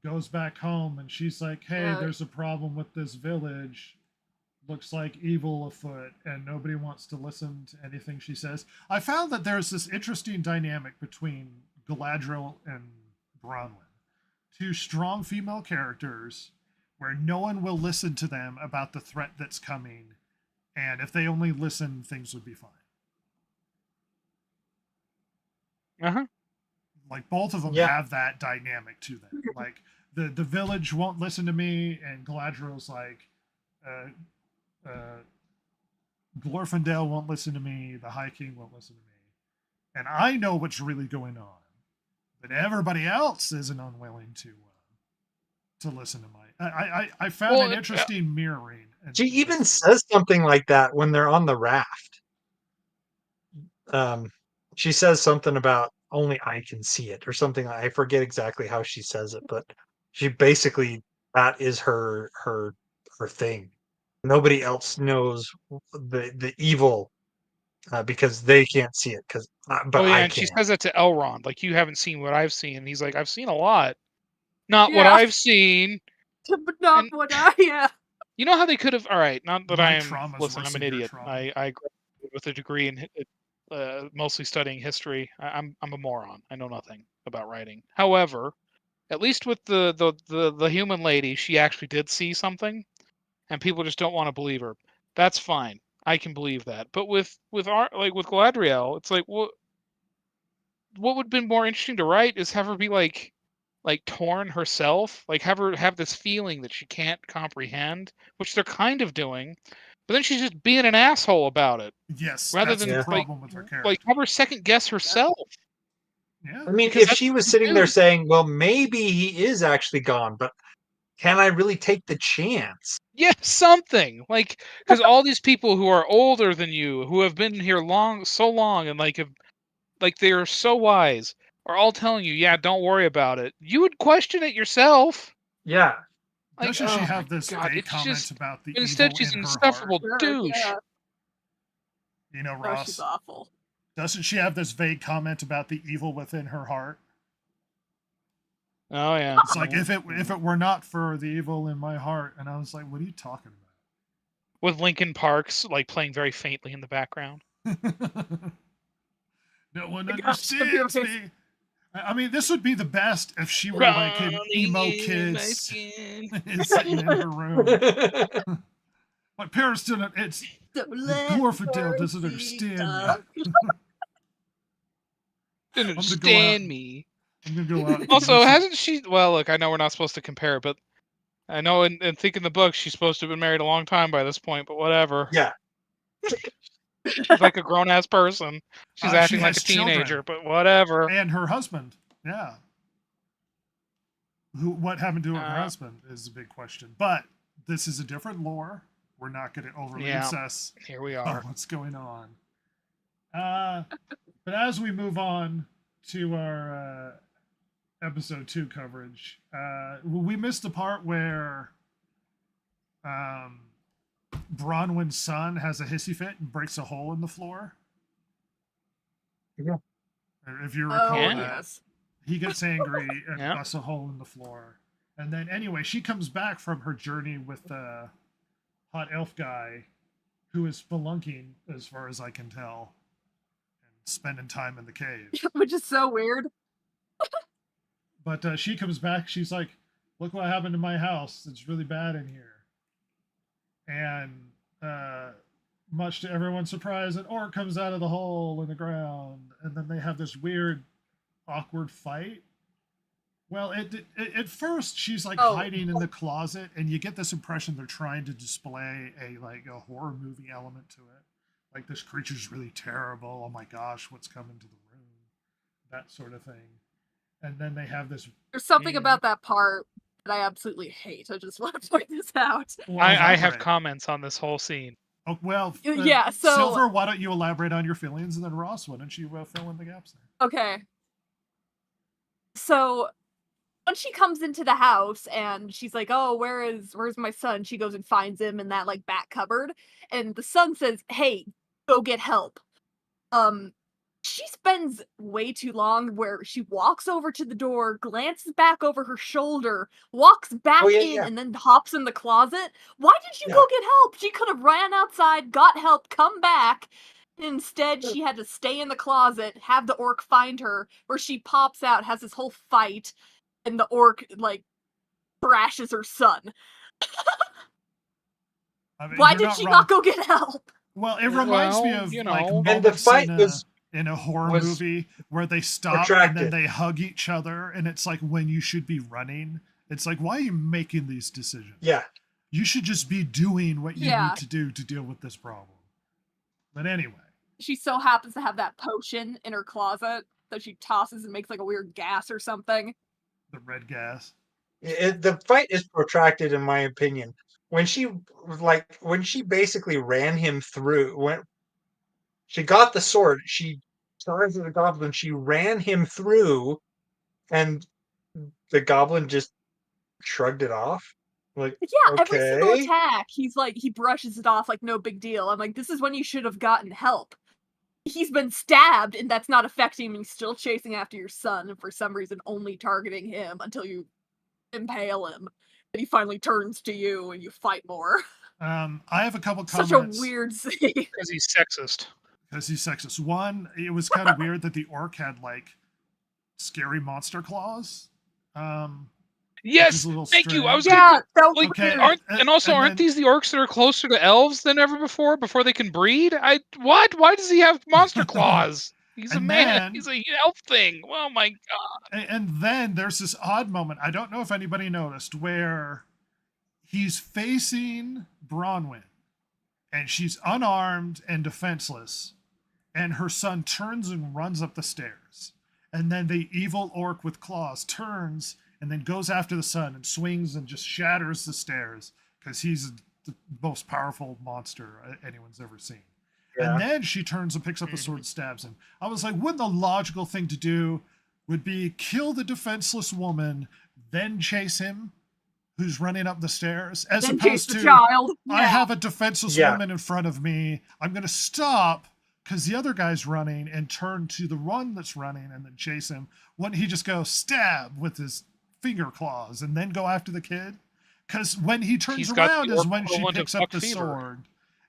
goes back home, and she's like, "Hey, Yeah. there's a problem with this village. Looks like evil afoot," and nobody wants to listen to anything she says. I found that there's this interesting dynamic between Galadriel and Bronwyn, two strong female characters where no one will listen to them about the threat that's coming, and if they only listen, things would be fine. Uh-huh. Like, both of them Yeah. have that dynamic to them. Like, the village won't listen to me, and Galadriel's like, Glorfindel won't listen to me, the High King won't listen to me. And I know what's really going on, but everybody else isn't unwilling to listen to my. I found Well, an interesting mirroring. She even says something like that when they're on the raft. She says something about only I can see it or something. I forget exactly how she says it, but basically, that is her thing. Nobody else knows the evil because they can't see it. But Oh yeah, I and she can. says that to Elrond, like, you haven't seen what I've seen. And he's like, I've seen a lot, not what Yeah. I've seen. But not And what I yeah. you know how they could have. All right, not that My I am. trauma's Listen, worse I'm an than your idiot. trauma. I graduated with a degree in mostly studying history. I'm a moron. I know nothing about writing. However, at least with the human lady, she actually did see something, and people just don't want to believe her. That's fine. I can believe that. But with with Galadriel, it's like what would have been more interesting to write is have her be like torn herself, like have her have this feeling that she can't comprehend, which they're kind of doing, but then she's just being an asshole about it Yes, rather that's than the Yeah. problem with her like character. have her second guess herself. Yeah. I mean, Because if that's she what was you sitting there do. saying, "Well, maybe he is actually gone, but can I really take the chance?" Yeah, something like because all these people who are older than you, who have been here so long, and like they're so wise, are all telling you, yeah, don't worry about it. You would question it yourself. Yeah. Like, Doesn't she oh my have this god, vague it's comment just. about the But instead, evil she's in an her heart? insufferable Sure, douche. yeah. You know, Oh, she's Ross, awful. doesn't she have this vague comment about the evil within her heart? Oh yeah. It's like if it were not for the evil in my heart, and I was like, what are you talking With Linkin Park's like playing very faintly in the background. about? No one Gosh, understands amazing. me. I mean, this would be the best if she were like an emo kid sitting in her room. My parents didn't. It's So the let Glorfindel doesn't mercy understand me. come. Didn't I'm gonna go out. understand me. I'm gonna go out. And Also, convince hasn't she? Well, look, I know we're not supposed to compare, but I know in thinking the book, she's supposed to have been married a long time by this point. But whatever. Yeah. She's like a grown ass person. She's She acting like has a teenager, children but whatever. and her husband. Yeah. What happened to her husband is a big question. But this is a different lore. We're not going to overly Yeah. obsess Here we on are. what's going on. But as we move on to our episode 2 coverage, we missed the part where Bronwyn's son has a hissy fit and breaks a hole in the floor. Yeah. If you Oh, recall Yeah. that. yes. He gets angry and Yeah. busts a hole in the floor. And then anyway, she comes back from her journey with the hot elf guy who is spelunking, as far as I can tell, and spending time in the cave. Which is so weird. But she comes back, she's like, look what happened to my house. It's really bad in here. And much to everyone's surprise, an orc comes out of the hole in the ground. And then they have this weird, awkward fight. Well, at first she's like hiding in the closet, and you get this impression they're trying to display a horror movie element to it. Like, this creature's really terrible. Oh my gosh, what's coming to the room? That sort of thing. And then they have this. There's something about that part that I absolutely hate. I just want to point this out. Well, I have elaborate. comments on this whole scene. Oh, well, Yeah, so Silver, why don't you elaborate on your feelings, and then Ross, why don't you fill in the gaps there? Okay. So when she comes into the house and she's like, "Oh, where's my son?" She goes and finds him in that like back cupboard, and the son says, "Hey, go get help." She spends way too long where she walks over to the door, glances back over her shoulder, walks back in, and then hops in the closet. Why did you go get help? She could have ran outside, got help, come back. Instead, she had to stay in the closet, have the orc find her, where she pops out, has this whole fight, and the orc, like, thrashes her son. I mean, Why you're did she wrong. not go get help? Well, it reminds me Well, of you like know. And the moments fight in a horror was movie where they stop protracted. and then they hug each other, and it's like when you should be running. It's like, why are you making these decisions? Yeah. You should just be doing what you Yeah. need to do to deal with this problem. But anyway, She so happens to have that potion in her closet that she tosses and makes like a weird gas or something. the red gas. The fight is protracted, in my opinion. When she basically ran him through, when she got the sword, she charged the goblin, she ran him through, and the goblin just shrugged it off. Like, Yeah, every single okay. attack, he's like, he brushes it off like no big deal. I'm like, this is when you should have gotten help. He's been stabbed, and that's not affecting him. He's still chasing after your son, and for some reason only targeting him until you impale him. And he finally turns to you, and you fight more. I have a couple Such comments. a weird scene. Because he's sexist. Because he's sexist. One, it was kind of weird that the orc had like scary monster claws. Yes, a little thank you. I was Yeah, that was like, Okay, weird. and also, aren't these the orcs that are closer to elves than ever before they can breed? What? Why does he have monster claws? He's a And man. then- He's a elf thing. Oh my god. And then there's this odd moment. I don't know if anybody noticed where he's facing Bronwyn, and she's unarmed and defenseless, and her son turns and runs up the stairs. And then the evil orc with claws turns and then goes after the son and swings and just shatters the stairs because he's the most powerful monster anyone's ever seen. Yeah. And then she turns and picks up the sword and stabs him. I was like, wouldn't the logical thing to do would be kill the defenseless woman, then chase him who's running up the stairs, as Then chase opposed the to child. I Yeah. have a defenseless Yeah. woman in front of me. I'm going to stop because the other guy's running and turn to the one that's running and then chase him. Wouldn't he just go stab with his finger claws and then go after the kid? Because when he turns He's got the around is orc when she equivalent of picks up fuck the fever. sword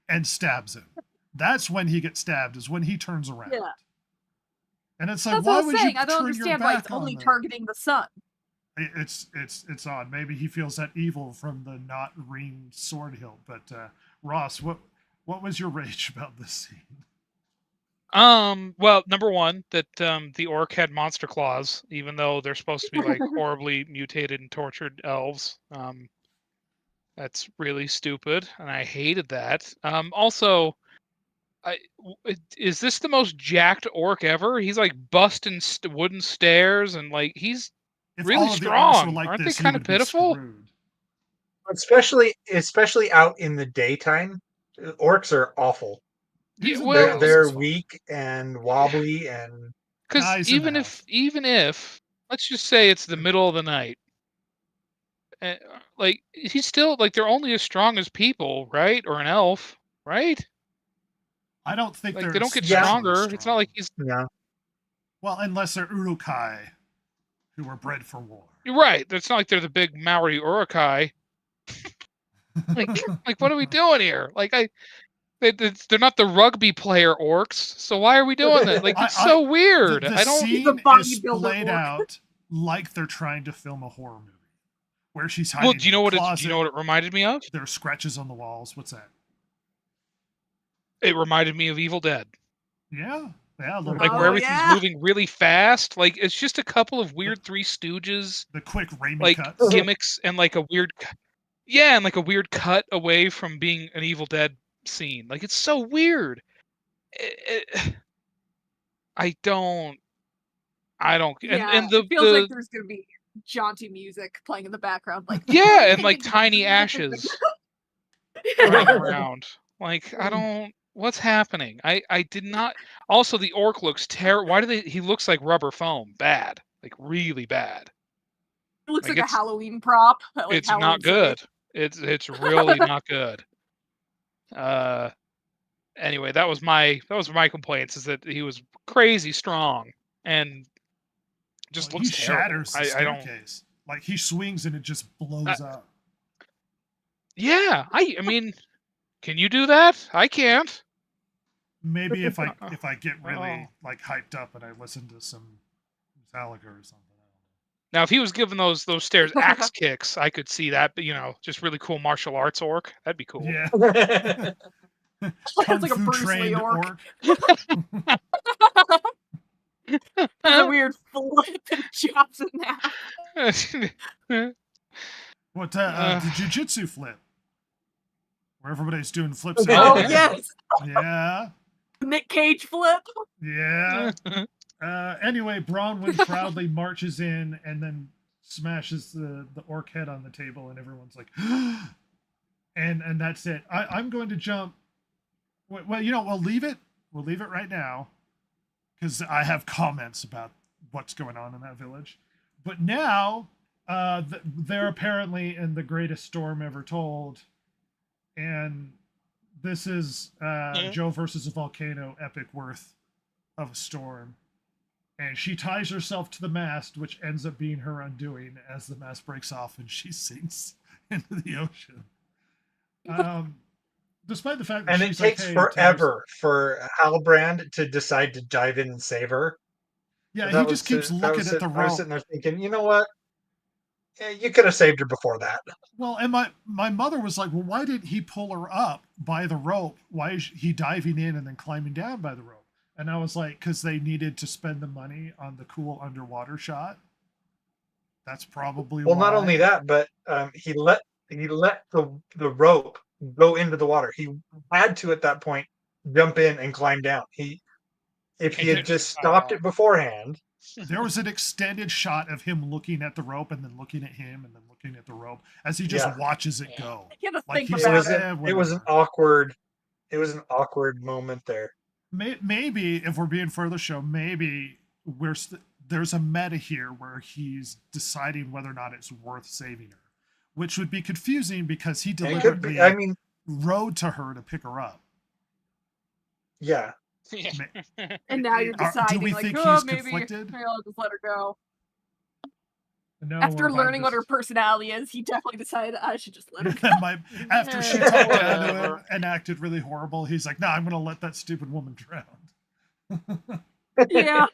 and stabs him. That's when he gets stabbed, is when he turns around. Yeah. And it's like, That's why what I was would saying. you I don't turn understand your why back it's on only them? targeting the son. It's odd. Maybe he feels that evil from the not ring sword hilt. But Ross, what was your rage about this scene? Well, number one, that the orc had monster claws, even though they're supposed to be like horribly mutated and tortured elves. That's really stupid, and I hated that. Also, is this the most jacked orc ever? He's like busting wooden stairs, and like he's If really all of the orcs strong. were like Aren't this, they he kind of would be pitiful? screwed. Especially out in the daytime, orcs are awful. Yeah, He's a well, mouse, They're it's fine. weak and wobbly and because Guys in the even if let's just say it's the middle of the night, like he's still like they're only as strong as people, right? Or an elf, right? I don't think Like they're they don't get especially stronger. It's not like he's yeah. well, unless they're Urukai, who were bred for war. You're right. It's not like they're the big Maori Urukai. Like what are we doing here? Like they're not the rugby player orcs. So why are we doing that? Like it's so weird. The I don't. scene The is bodybuilder played orc. out like they're trying to film a horror movie, where she's hiding Well, do you know in what the it? closet. Do you know what it reminded me of? There are scratches on the walls. What's that? It reminded me of Evil Dead. Yeah, a little Like bit. where Oh, everything's yeah. moving really fast. Like it's just a couple of weird Three Stooges The quick Raimi like cuts. gimmicks and like a weird, yeah, and like a weird cut away from being an Evil Dead scene. Like it's so weird. I don't. Yeah, And it feels like there's gonna be jaunty music playing in the background, like yeah, and like tiny ashes running around. Like I don't. What's happening? I did not. Also, the orc looks terrible. Why do they? He looks like rubber foam. Bad. Like really bad. It looks Like, like a it's- Halloween prop. Like It's Halloween not City. good. It's really not good. Anyway, that was my complaints, is that he was crazy strong and just Well, looks he terrible. shatters the I don't. staircase. Like he swings and it just blows up. Yeah, I mean, can you do that? I can't. Maybe if I get really Oh. like hyped up and I listen to some Metallica or something. Now, if he was given those stairs axe kicks, I could see that. But just really cool martial arts orc. That'd be cool. Yeah. It's Kung like a Fu Bruce Lee trained orc. orc. There's a weird flip and chops in half. What the jujitsu flip? Where everybody's doing flips. Oh yeah. yes, Yeah. Nick Cage flip. Yeah. Anyway, Bronwyn proudly marches in and then smashes the orc head on the table, and everyone's like, and that's it. I'm going to jump. Well, we'll leave it. We'll leave it right now because I have comments about what's going on in that village. But now, They're apparently in the greatest storm ever told, and this is Joe versus a volcano epic worth of a storm. And she ties herself to the mast, which ends up being her undoing as the mast breaks off and she sinks into the ocean. Despite the fact that And it she's takes like, hey, forever for Halbrand to decide to dive in and save her. Yeah, he just keeps looking at the rope. I was sitting there thinking, you know what? You could have saved her before that. Well, and my mother was like, well, why didn't he pull her up by the rope? Why is he diving in and then climbing down by the rope? And I was like, because they needed to spend the money on the cool underwater shot. That's probably well, why. Not only that, but he let the rope go into the water. He had to at that point jump in and climb down. If he had just stopped it beforehand. There was an extended shot of him looking at the rope and then looking at him and then looking at the rope as he just watches it go. Like it was an awkward moment there. Maybe if we're being further show, maybe there's a meta here where he's deciding whether or not it's worth saving her, which would be confusing because he deliberately rode to her to pick her up. Yeah. And now you're deciding, do we like, think oh, he's maybe conflicted? I'll just let her go. No, after learning what her personality is, he definitely decided I should just let her go. After she talked down to him and acted really horrible, he's like, "Nah, I'm gonna let that stupid woman drown." Yeah.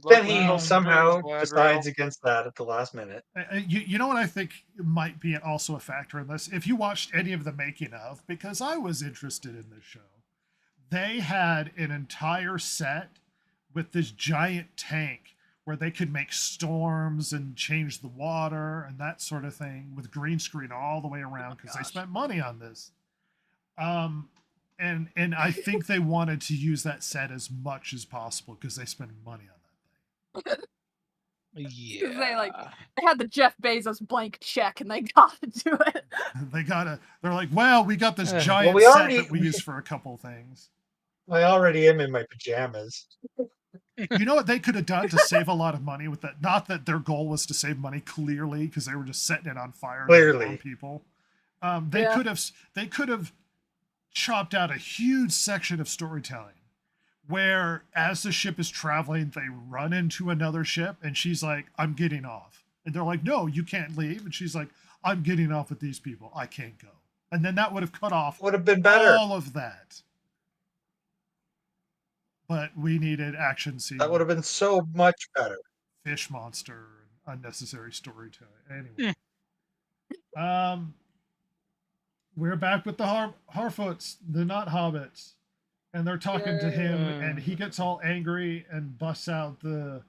Then he somehow decides against that at the last minute. You know what I think might be also a factor in this? If you watched any of the making of, because I was interested in this show, they had an entire set with this giant tank where they could make storms and change the water and that sort of thing with green screen all the way around because they spent money on this. And I think they wanted to use that set as much as possible because they spent money on that thing. Yeah. They had the Jeff Bezos blank check and they gotta do it. They're like, well, we got this giant set that we use for a couple things. I already am in my pajamas. You know what they could have done to save a lot of money with that? Not that their goal was to save money, clearly, because they were just setting it on fire to warn people. They could have chopped out a huge section of storytelling where, as the ship is traveling, they run into another ship, and she's like, "I'm getting off," and they're like, "No, you can't leave," and she's like, "I'm getting off with these people. I can't go," and then that would have cut off been better. all of that. But we needed action scenes. That would have been so much better. Fish monster, unnecessary storytelling. Anyway, we're back with the Harfoots, the not hobbits, and they're talking to him, and he gets all angry and busts out the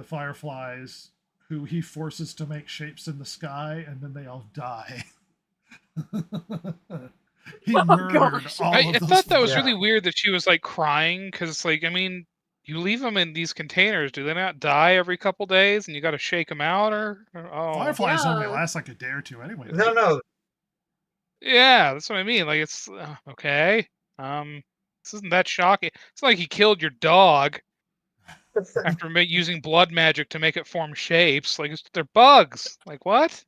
fireflies, who he forces to make shapes in the sky, and then they all die. He murdered all of those. I thought that was really weird that she was like crying because, like, I mean, you leave them in these containers. Do they not die every couple days and you got to shake them out? Fireflies only last like a day or two anyway. No. Yeah, that's what I mean. Like, it's okay. This isn't that shocking. It's like he killed your dog after using blood magic to make it form shapes. Like, they're bugs. Like, what?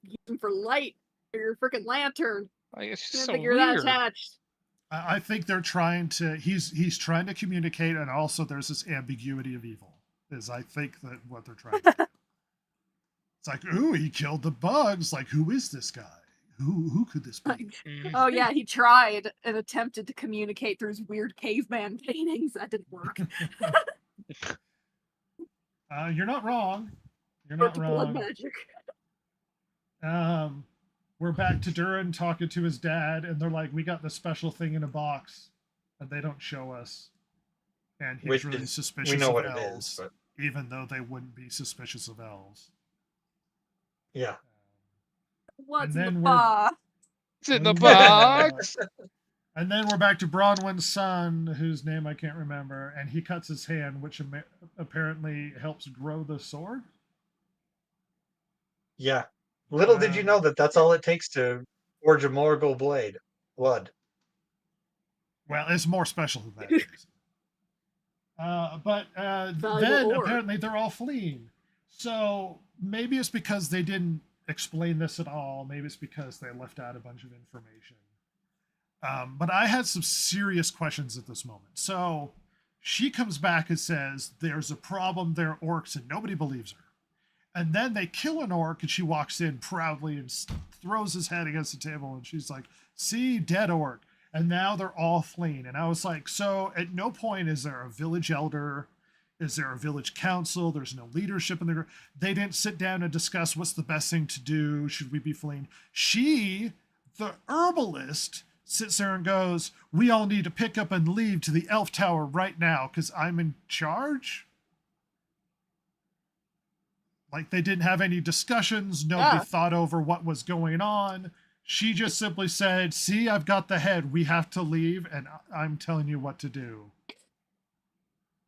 Use them for light. Your freaking lantern. Like, it's just so you're weird. that attached. I think they're trying to. He's trying to communicate, and also there's this ambiguity of evil. I think that what they're trying to do. It's like, ooh, he killed the bugs. Like, who is this guy? Who could this be? Oh yeah, he tried and attempted to communicate through his weird caveman paintings. That didn't work. You're not wrong. You're not wrong. Blood magic. We're back to Durin talking to his dad, and they're like, "We got this special thing in a box," and they don't show us. And he's really suspicious of elves, even though they wouldn't be suspicious of elves. Yeah. What's in the box? It's in the box. And then we're back to Bronwyn's son, whose name I can't remember, and he cuts his hand, which apparently helps grow the sword. Yeah. Little did you know that's all it takes to forge a Morgul blade. Blood. Well, it's more special than that. But Valuable then ore. apparently they're all fleeing. So maybe it's because they didn't explain this at all. Maybe it's because they left out a bunch of information. But I had some serious questions at this moment. So she comes back and says, there's a problem, there are orcs, and nobody believes her. And then they kill an orc, and she walks in proudly and throws his head against the table, and she's like, see, dead orc. And now they're all fleeing. And I was like, so at no point is there a village elder? Is there a village council? There's no leadership in the group. They didn't sit down and discuss what's the best thing to do. Should we be fleeing? She, the herbalist, sits there and goes, we all need to pick up and leave to the elf tower right now because I'm in charge. Like they didn't have any discussions. Nobody thought over what was going on. She just simply said, see, I've got the head. We have to leave, and I'm telling you what to do.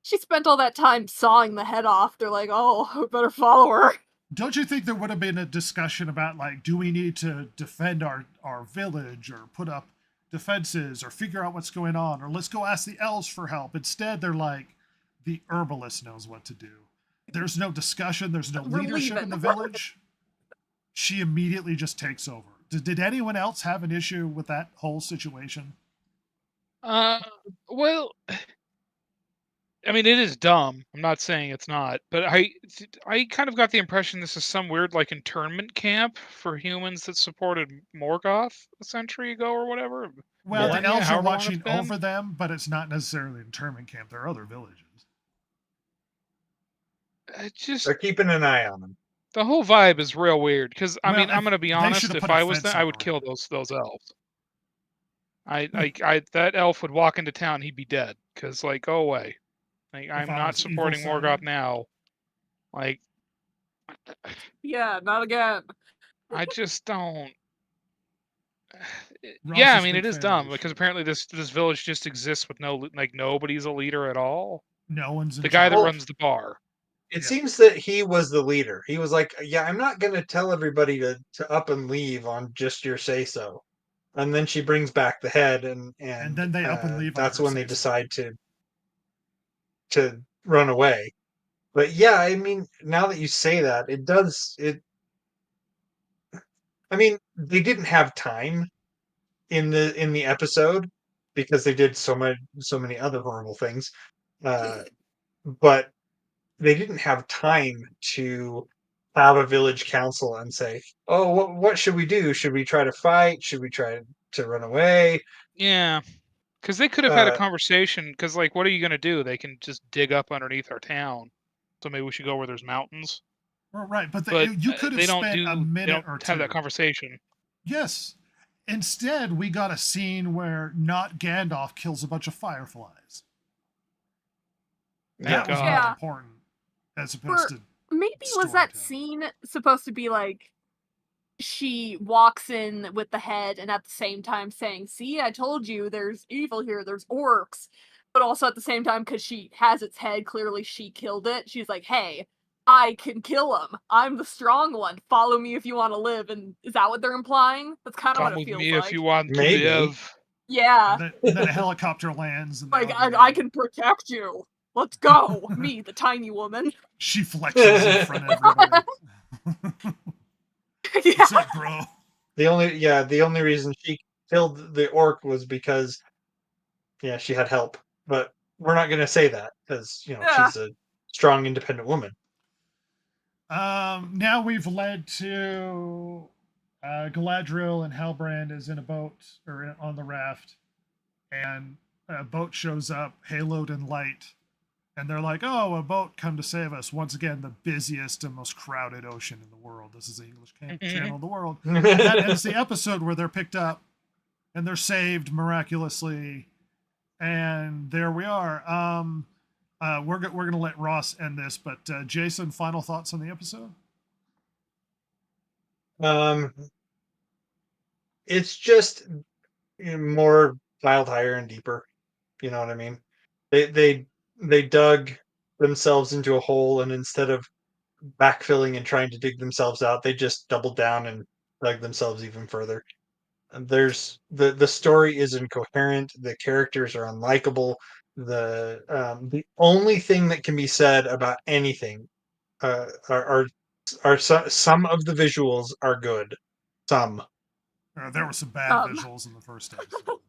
She spent all that time sawing the head off. They're like, oh, we better follow her. Don't you think there would have been a discussion about, like, do we need to defend our village or put up defenses or figure out what's going on? Or let's go ask the elves for help. Instead, they're like, the herbalist knows what to do. There's no discussion. There's no leadership in the village. She immediately just takes over. Did anyone else have an issue with that whole situation? Well, I mean, it is dumb. I'm not saying it's not, but I kind of got the impression this is some weird like internment camp for humans that supported Morgoth a century ago or whatever. Well, the Millennia, elves are however long watching it's been. over them, but it's not necessarily an internment camp. There are other villages. It just They're keeping an eye on them. the whole vibe is real weird. Because I Well, mean, I'm gonna be they honest. should have If put a I was fence them, I up would kill around those elves. I that elf would walk into town, he'd be dead. Because like, go away. Like, I'm I not was supporting evil-sided. Morgoth now. Like, Yeah, not again. I just don't. Ross Yeah, I is a mean, big it is fan of dumb this because show. apparently this village just exists with nobody's a leader at all. No one's in The guy that charge. runs the bar. It Yeah. seems that he was the leader. He was like, yeah, I'm not going to tell everybody to up and leave on just your say so. And then she brings back the head, and then they up and leave on that's her when they say-so. decide to run away. But yeah, I mean, now that you say that, it does it. I mean, they didn't have time in the episode because they did so many other horrible things, but they didn't have time to have a village council and say, "Oh, what should we do? Should we try to fight? Should we try to run away?" Yeah, because they could have had a Uh, conversation. Because like, what are you gonna do? They can just dig up underneath our town. So maybe we should go where there's mountains. Well, right, but But you could have they don't spent a do. They minute don't or have two. that conversation. Yes. Instead, we got a scene where not Gandalf kills a bunch of fireflies. That was God. more important as opposed to Maybe was that storytelling. scene supposed to be like she walks in with the head and at the same time saying, see, I told you there's evil here, there's orcs. But also at the same time, because she has its head, clearly she killed it. She's like, hey, I can kill him. I'm the strong one. Follow me if you want to live. And is that what they're implying? That's kind of Come what it with feels me like. if you want Maybe. to live. Yeah. And then a helicopter lands. And Like, they're I can protect you. Let's go. Me, the tiny woman. She flexes in front of everybody. Yeah. What's up, bro? the only reason she killed the orc was because she had help. But we're not going to say that because Yeah. she's a strong, independent woman. Now we've led to Galadriel and Halbrand is in a boat or on the raft, and a boat shows up, haloed in light, and they're like, "Oh, a boat come to save us!" Once again, the busiest and most crowded ocean in the world. This is the English Channel of the world. And that ends the episode where they're picked up and they're saved miraculously, and there we are. We're gonna let Ross end this, but Jason, final thoughts on the episode? It's just more piled higher and deeper. You know what I mean? They dug themselves into a hole, and instead of backfilling and trying to dig themselves out, they just doubled down and dug themselves even further. And there's the story is incoherent. The characters are unlikable. the only thing that can be said about anything are some of the visuals are good. Some. There were some bad visuals in the first episode.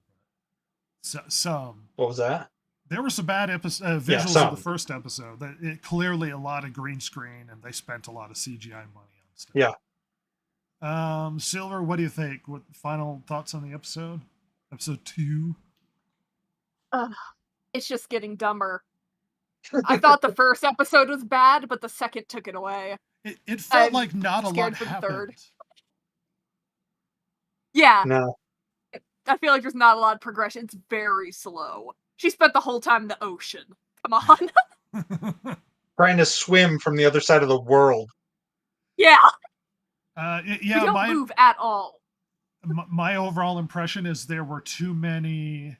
Some. What was that? There were some bad visuals in the first episode. Clearly a lot of green screen, and they spent a lot of CGI money on stuff. Yeah. Silver, what do you think? What final thoughts on the episode? Episode 2? It's just getting dumber. I thought the first episode was bad, but the second took it away. It felt like not a lot happened. Third. Yeah. No. I feel like there's not a lot of progression. It's very slow. She spent the whole time in the ocean. Come on. Trying to swim from the other side of the world. Yeah. Yeah. We don't move at all. My overall impression is there were too many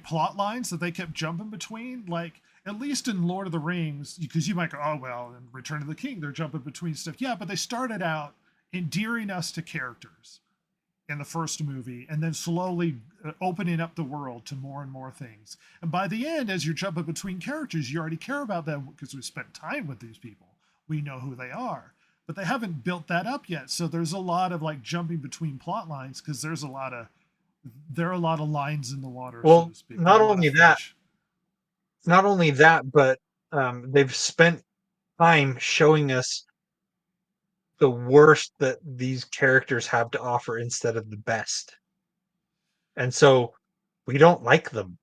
plot lines that they kept jumping between. Like, at least in Lord of the Rings, because you might go, oh, well, in Return of the King, they're jumping between stuff. Yeah, but they started out endearing us to characters in the first movie, and then slowly opening up the world to more and more things. And by the end, as you're jumping between characters, you already care about them because we spent time with these people. We know who they are. But they haven't built that up yet. So there's a lot of like jumping between plot lines because there are a lot of lines in the water. Well, so to speak. not only that, but they've spent time showing us the worst that these characters have to offer instead of the best. And so we don't like them.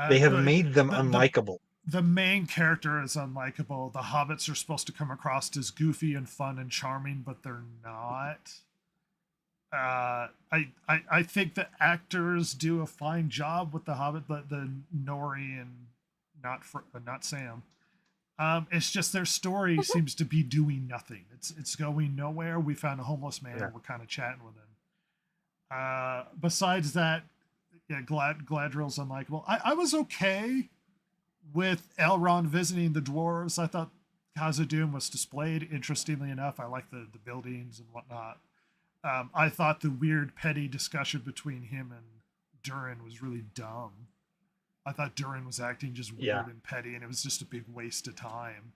They have made them unlikable. The main character is unlikable. The hobbits are supposed to come across as goofy and fun and charming, but they're not. I think the actors do a fine job with the Hobbit, the Nori and not Sam. It's just their story seems to be doing nothing. It's going nowhere. We found a homeless man. Yeah. We're kind of chatting with him. Besides that, yeah, Gladriel's unlikable. I was okay with Elrond visiting the dwarves. I thought Khazad-dûm was displayed interestingly enough. I like the buildings and whatnot. I thought the weird petty discussion between him and Durin was really dumb. I thought Durin was acting just weird and petty, and it was just a big waste of time.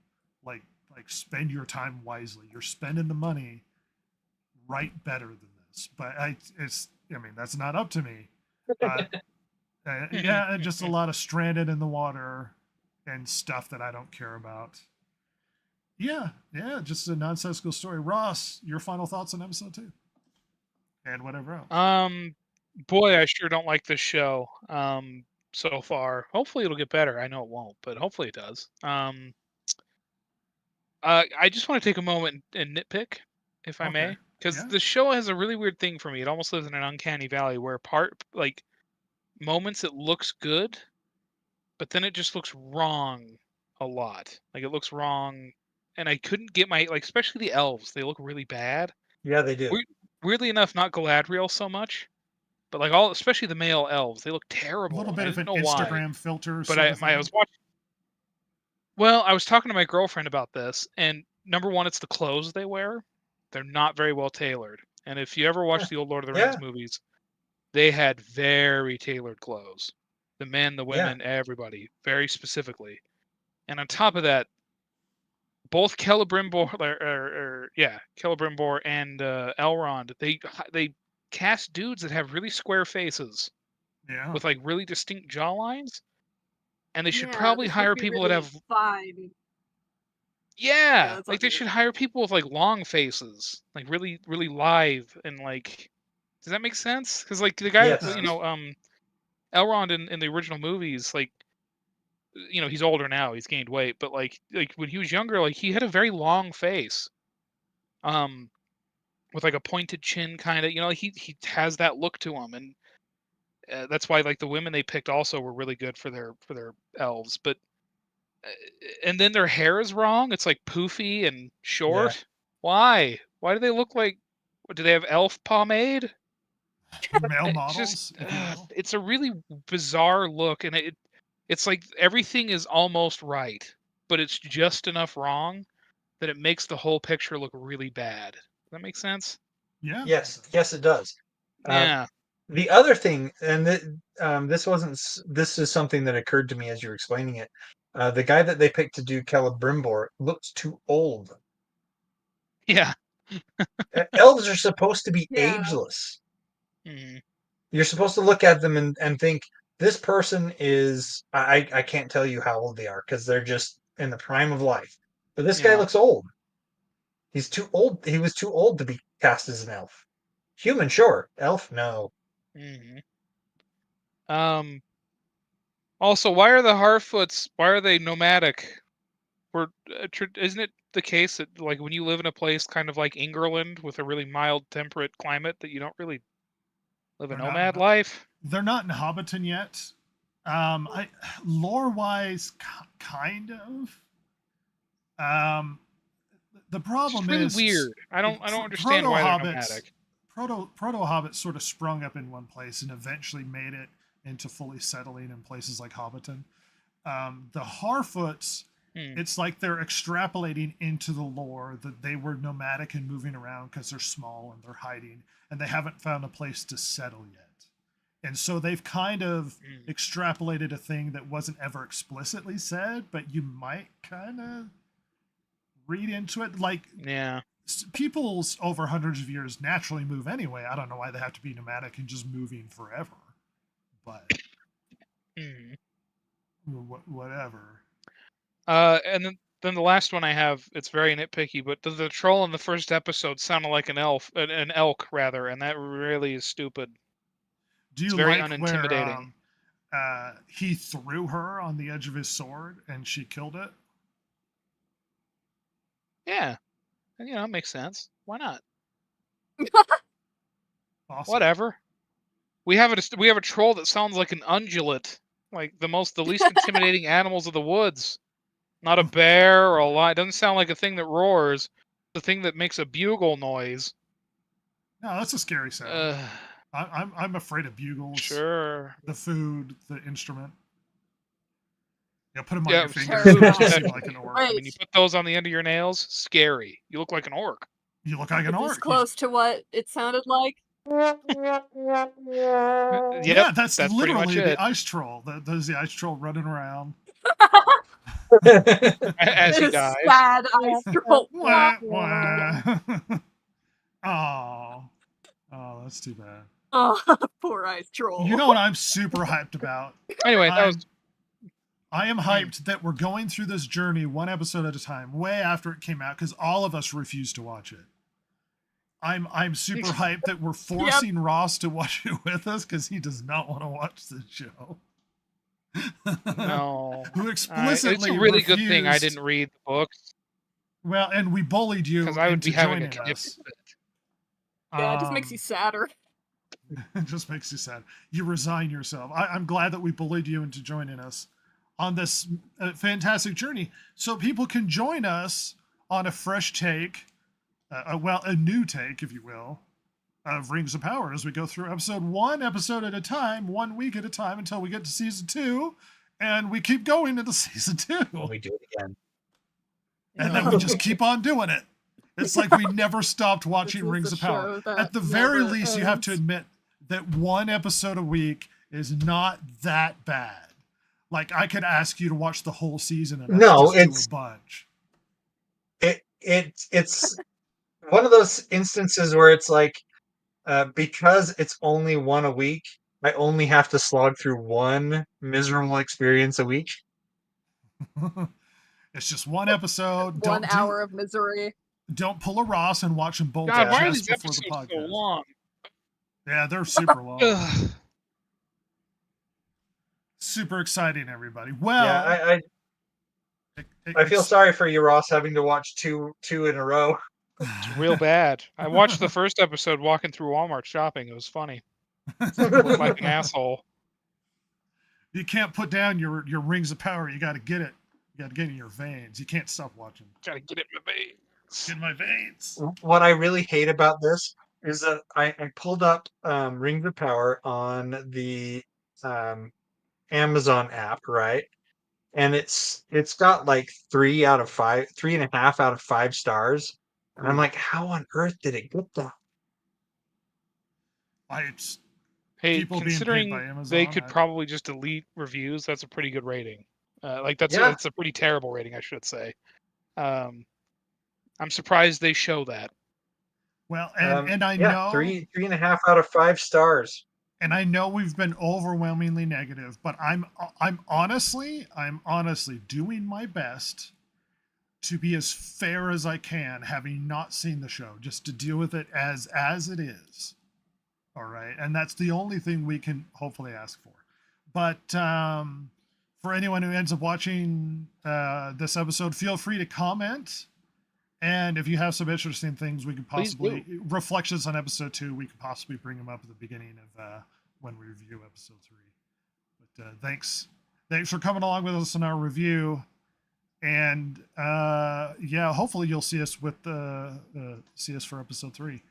Like spend your time wisely. You're spending the money. Write better than this. But that's not up to me. Yeah, just a lot of stranded in the water and stuff that I don't care about. Yeah, just a nonsensical story. Ross, your final thoughts on episode 2? And whatever else. Boy, I sure don't like this show. So far. Hopefully it'll get better. I know it won't, but hopefully it does. I just want to take a moment and nitpick, if I may, because the show has a really weird thing for me. It almost lives in an uncanny valley where moments it looks good, but then it just looks wrong a lot. Like it looks wrong, and I couldn't get especially the elves. They look really bad. Yeah, they do. Weirdly enough, not Galadriel so much. But especially the male elves, they look terrible. A little bit of an Instagram filter. But I was watching. Well, I was talking to my girlfriend about this, and number one, it's the clothes they wear. They're not very well tailored. And if you ever watch the old Lord of the Rings movies, they had very tailored clothes. The men, the women, everybody, very specifically. And on top of that, both Celebrimbor and Elrond, they cast dudes that have really square faces with really distinct jawlines, and they should probably hire people that have fine. They should hire people with long faces, really really live, and does that make sense? Because the guy Elrond in the original movies, he's older now, he's gained weight, but when he was younger, he had a very long face, with a pointed chin, kind of, he has that look to him, and that's why the women they picked also were really good for their elves. But and then their hair is wrong. It's poofy and short. Why do they look do they have elf pomade? Male models. It's a really bizarre look, and it's everything is almost right, but it's just enough wrong that it makes the whole picture look really bad. Does that make sense? Yeah. Yes, it does. Yeah. The other thing, and this wasn't. This is something that occurred to me as you were explaining it. The guy that they picked to do Celebrimbor looks too old. Yeah. Elves are supposed to be Yeah. ageless. Mhm. You're supposed to look at them and think this person is. I can't tell you how old they are because they're just in the prime of life. But this guy Yeah. looks old. He's too old. He was too old to be cast as an elf. Human, sure. Elf, no. Mhm. Also, why are the Harfoots? Why are they nomadic? Isn't it the case that like when you live in a place kind of like England with a really mild temperate climate that you don't really live a They're not. nomad life? They're not in Hobbiton yet. Lore wise, kind of. The It's problem just really is weird. I don't understand proto why they're hobbits. nomadic. Proto hobbits sort of sprung up in one place and eventually made it into fully settling in places like Hobbiton. The Harfoots, Hmm. it's like they're extrapolating into the lore that they were nomadic and moving around because they're small and they're hiding and they haven't found a place to settle yet. And so they've kind of Hmm. extrapolated a thing that wasn't ever explicitly said, but you might kind of read into it. Like Yeah. peoples over hundreds of years naturally move anyway. I don't know why they have to be nomadic and just moving forever, but Hmm. whatever. And then the last one I have, it's very nitpicky, but the troll in the first episode sounded like an elk rather, and that really is stupid. Do It's you very like where unintimidating. he threw her on the edge of his sword and she killed it? Yeah, and, it makes sense. Why not? Awesome. Whatever. We have a troll that sounds like an ungulate, like the least intimidating animals of the woods. Not a bear or a lion. It doesn't sound like a thing that roars. The thing that makes a bugle noise. No, that's a scary sound. I'm afraid of bugles. Sure. The food, the instrument. Yeah, put them on Yeah, your fingers. terrifying. You seem like an orc. I mean, you put those on the end of your nails, scary. You look like an orc. You look like an Is this orc. close to what it sounded like? Yep, Yeah, that's pretty much literally it. the ice troll. There's the ice troll running around. As he It is dies. sad ice troll. Wah, wah. Oh, that's too bad. Oh, poor ice troll. You know what I'm super hyped about? Anyway, that was I am hyped that we're going through this journey one episode at a time, way after it came out, because all of us refused to watch it. I'm super hyped that we're forcing Ross to watch it with us because he does not want to watch the show. no. Who explicitly it's a really refused, good thing I didn't read the books Well, and we bullied you because I would into be having a joining kniff us. fit. Yeah, it just makes you sadder. It just makes you sad. You resign yourself. I'm glad that we bullied you into joining us on this fantastic journey so people can join us on a fresh take, a new take, if you will, of Rings of Power as we go through one episode at a time, 1 week at a time until we get to season 2, and we keep going into season 2. When we do it again. And then we just keep on doing it. It's like we never stopped watching This is Rings a of Power. show At the that very never least, you have to ends. admit that one episode a week is not that bad. Like I could ask you to watch the whole season and I could just do a bunch. It's one of those instances where it's like because it's only one a week, I only have to slog through one miserable experience a week. It's just one episode. 1 hour of misery. Don't pull a Ross and watch them both God, why are just these before the episodes so podcast. long? Yeah, they're super long. Ugh. Super exciting, everybody. Well, Yeah, I feel sorry for you, Ross, having to watch two in a row. It's real bad. I watched the first episode walking through Walmart shopping. It was funny. I looked like an asshole. You can't put down your Rings of Power. You got to get it. You got to get it in your veins. You can't stop watching. Gotta get it in my veins. Get in my veins. What I really hate about this is that I pulled up Rings of Power on the Amazon app, right? And it's got like 3.5 out of 5 stars. And I'm like, how on earth did it get that? Hey, People being paid considering by Amazon, they could probably just delete reviews, that's a pretty good rating. That's Yeah. a pretty terrible rating, I should say. I'm surprised they show that. Well, and I yeah, know 3.5 out of 5 stars. and I know we've been overwhelmingly negative, but I'm honestly doing my best to be as fair as I can, having not seen the show, just to deal with it as it is. All right, and that's the only thing we can hopefully ask for. But for anyone who ends up watching this episode, feel free to comment. And if you have some interesting things, we could possibly reflections on episode 2. We could possibly bring them up at the beginning of when we review episode 3. But thanks for coming along with us in our review. And yeah, hopefully you'll see us for episode 3.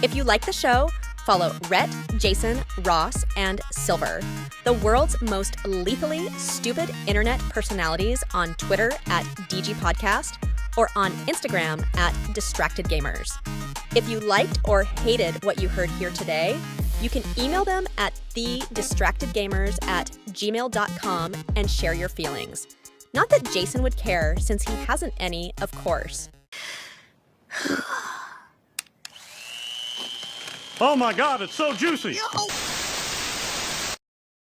If you like the show, follow Rhett, Jason, Ross, and Silver, the world's most lethally stupid internet personalities, on Twitter at DG Podcast or on Instagram at Distracted Gamers. If you liked or hated what you heard here today, you can email them at thedistractedgamers@gmail.com and share your feelings. Not that Jason would care, since he hasn't any, of course. Oh my God, it's so juicy!